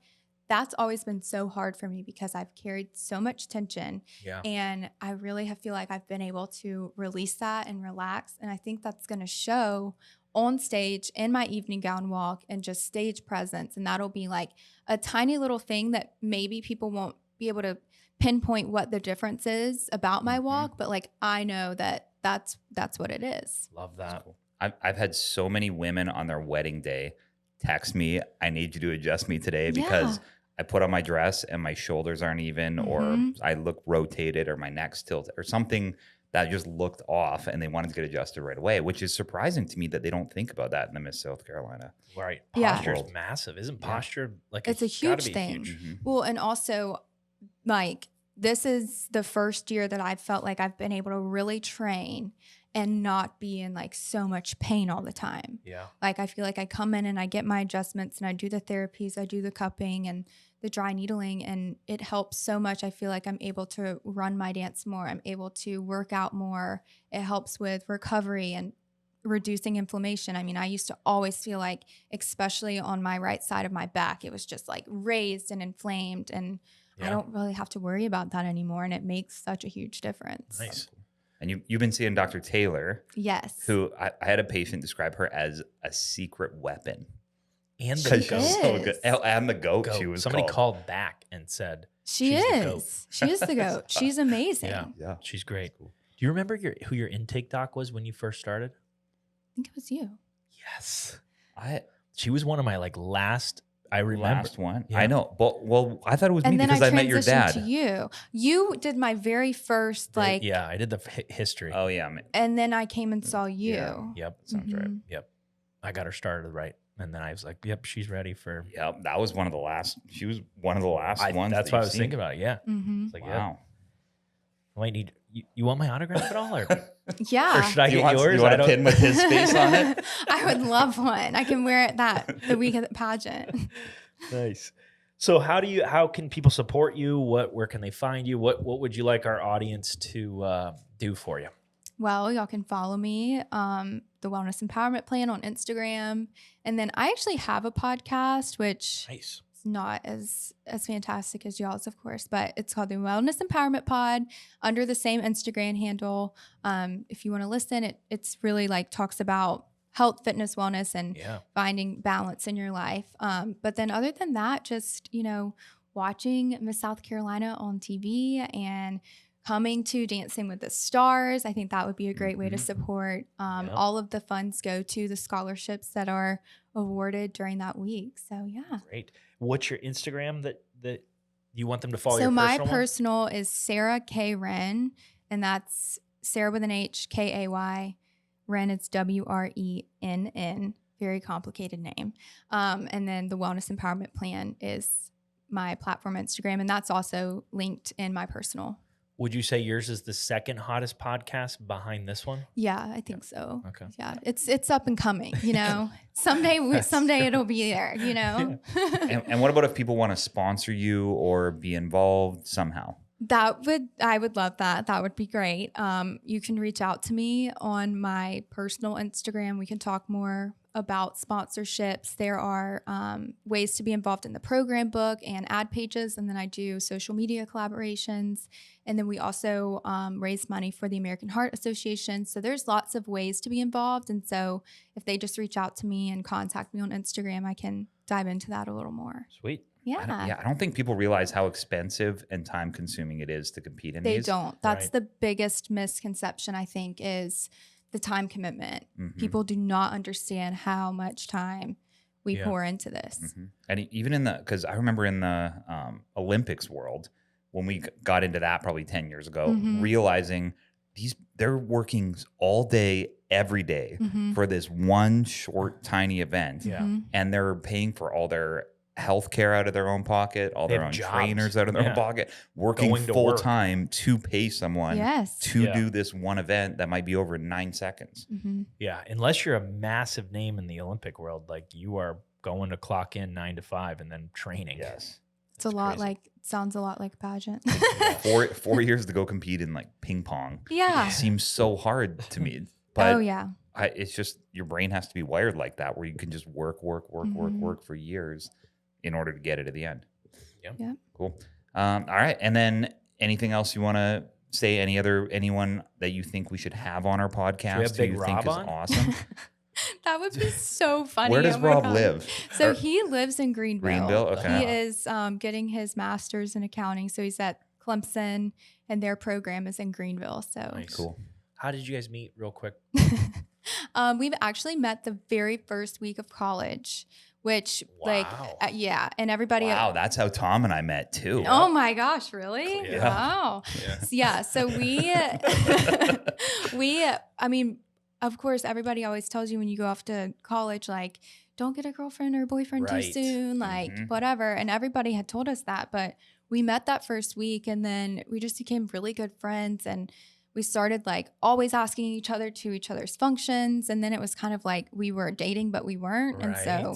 That's always been so hard for me because I've carried so much tension. And I really feel like I've been able to release that and relax. And I think that's going to show on stage in my evening gown walk and just stage presence. And that'll be like a tiny little thing that maybe people won't be able to pinpoint what the difference is about my walk. But like, I know that that's what it is. Love that. Cool. I've had so many women on their wedding day text me, I need you to adjust me today because I put on my dress and my shoulders aren't even, or I look rotated, or my neck's tilted, or something that just looked off, and they wanted to get adjusted right away, which is surprising to me that they don't think about that in the Miss South Carolina. Right. Posture is massive. Isn't posture like it's a huge thing? Well, and also like this is the first year that I've felt like I've been able to really train and not be in like so much pain all the time. Like I feel like I come in and I get my adjustments and I do the therapies, I do the cupping and the dry needling, and it helps so much. I feel like I'm able to run my dance more. I'm able to work out more. It helps with recovery and reducing inflammation. I mean, I used to always feel like, especially on my right side of my back, it was just like raised and inflamed, and I don't really have to worry about that anymore. And it makes such a huge difference. Nice. And you've been seeing Dr. Taylor. Yes. Who I had a patient describe her as a secret weapon. And the goat. So good. And the goat. She was Somebody called back and said she is the goat. She's amazing. Yeah. She's great. Do you remember who your intake doc was when you first started? I think it was you. Yes. She was one of my like last. I remember. Last one. I know. But I thought it was me because I met your dad. To you. You did my very first like. Yeah, I did the history. Oh yeah. And then I came and saw you. Yeah. Yep. Sounds right. Yep. I got her started right. And then I was like, yep, she's ready for. Yeah, that was one of the last. She was one of the last ones. That's what I was thinking about. Yeah. It's like, wow. I might need. You want my autograph at all? Or, yeah. Or should I get yours? You want a pin with his face on it? I would love one. I can wear it the week of the pageant. Nice. So how can people support you? Where can they find you? What would you like our audience to do for you? Well, y'all can follow me, the Wellness Empowerment Plan on Instagram. And then I actually have a podcast, which it's not as fantastic as y'all's, of course, but it's called the Wellness Empowerment Pod under the same Instagram handle. If you want to listen, it's really like talks about health, fitness, wellness, and finding balance in your life. But then other than that, just, watching Miss South Carolina on TV and coming to Dancing with the Stars. I think that would be a great way to support. All of the funds go to the scholarships that are awarded during that week. So, yeah. Great. What's your Instagram that you want them to follow? So your my personal personal is Sarah K. Wrenn, and that's Sarah with an H, K-A-Y. Wrenn, it's W-R-E-N-N. Very complicated name. And then the Wellness Empowerment Plan is my platform Instagram, and that's also linked in my personal. Would you say yours is the second hottest podcast behind this one? Yeah, I think so. Okay. Yeah, it's up and coming. Someday it'll be there. And what about if people want to sponsor you or be involved somehow? I would love that. That would be great. You can reach out to me on my personal Instagram. We can talk more about sponsorships. There are ways to be involved in the program book and ad pages. And then I do social media collaborations. And then we also raise money for the American Heart Association. So there's lots of ways to be involved. And so if they just reach out to me and contact me on Instagram, I can dive into that a little more. Sweet. Yeah. I don't think people realize how expensive and time consuming it is to compete in these. They don't. That's the biggest misconception, I think, is the time commitment. People do not understand how much time we pour into this. And even because I remember in the Olympics world, when we got into that probably 10 years ago, realizing they're working all day, every day for this one short, tiny event. And they're paying for all their healthcare out of their own pocket, all their own trainers out of their own pocket, working full time to pay someone to do this one event that might be over 9 seconds. Yeah, unless you're a massive name in the Olympic world, like you are going to clock in 9 to 5 and then training. Yes, it's a lot crazy. Sounds a lot like a pageant. 4 years to go compete in like ping pong. Yeah, it seems so hard to me. But it's just your brain has to be wired like that, where you can just work for years in order to get it at the end. Yeah. Cool. All right. And then anything else you want to say? Anyone that you think we should have on our podcast who you think is awesome? That would be so funny. Where does Rob live? So he lives in Greenville. Greenville, okay. He is getting his master's in accounting. So he's at Clemson, and their program is in Greenville. So nice. Cool. How did you guys meet, real quick? We've actually met the very first week of college. Which and everybody. Wow, that's how Tom and I met too. Oh my gosh, really? Yeah. Wow. So we, I mean, of course, everybody always tells you when you go off to college, like, don't get a girlfriend or boyfriend too soon, like whatever. And everybody had told us that, but we met that first week, and then we just became really good friends, and we started like always asking each other to each other's functions. And then it was kind of like we were dating, but we weren't. And so,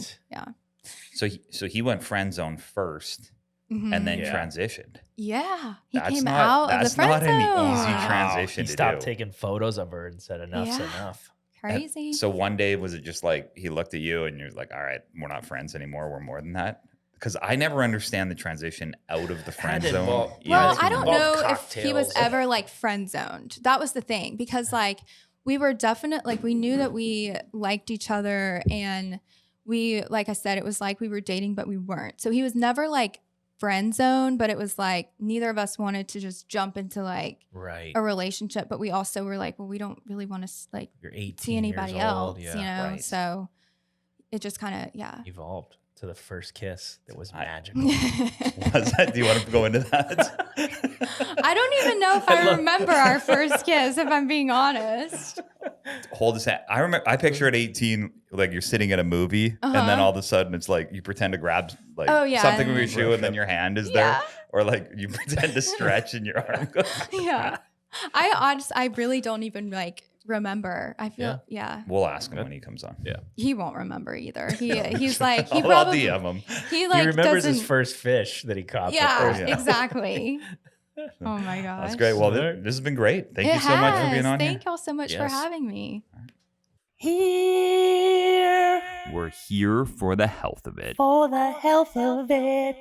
So he went friend zone first and then transitioned. Yeah. He came out of the friend zone. That's not an easy transition He stopped taking photos of her and said, enough's enough. Crazy. And so one day, was it just like he looked at you and you're like, all right, we're not friends anymore. We're more than that? Because I never understand the transition out of the friend zone. Well, I don't know if he was ever like friend zoned. That was the thing, because like we were definitely like we knew that we liked each other, and we, like I said, it was like we were dating, but we weren't. So he was never like friend zone, but it was like neither of us wanted to just jump into like a relationship, but we also were like, well, we don't really want to like see anybody else, you know? So it just kind of evolved to the first kiss that was magical. Was that? Do you want to go into that? I don't even know if I remember our first kiss, if I'm being honest. Hold his hand. I picture at 18, like you're sitting at a movie, and then all of a sudden it's like you pretend to grab like something with your shoe, and then your hand is there, or like you pretend to stretch and your arm goes. I really don't even like remember. I feel We'll ask him when he comes on. Yeah, he won't remember either. He's like I'll DM him. He like remembers his first fish that he caught. Exactly. Oh my gosh, that's great. Well, this has been great. Thank you so much for being on. Thank y'all so much for having me. Here we're we're here for the health of it. For the health of it.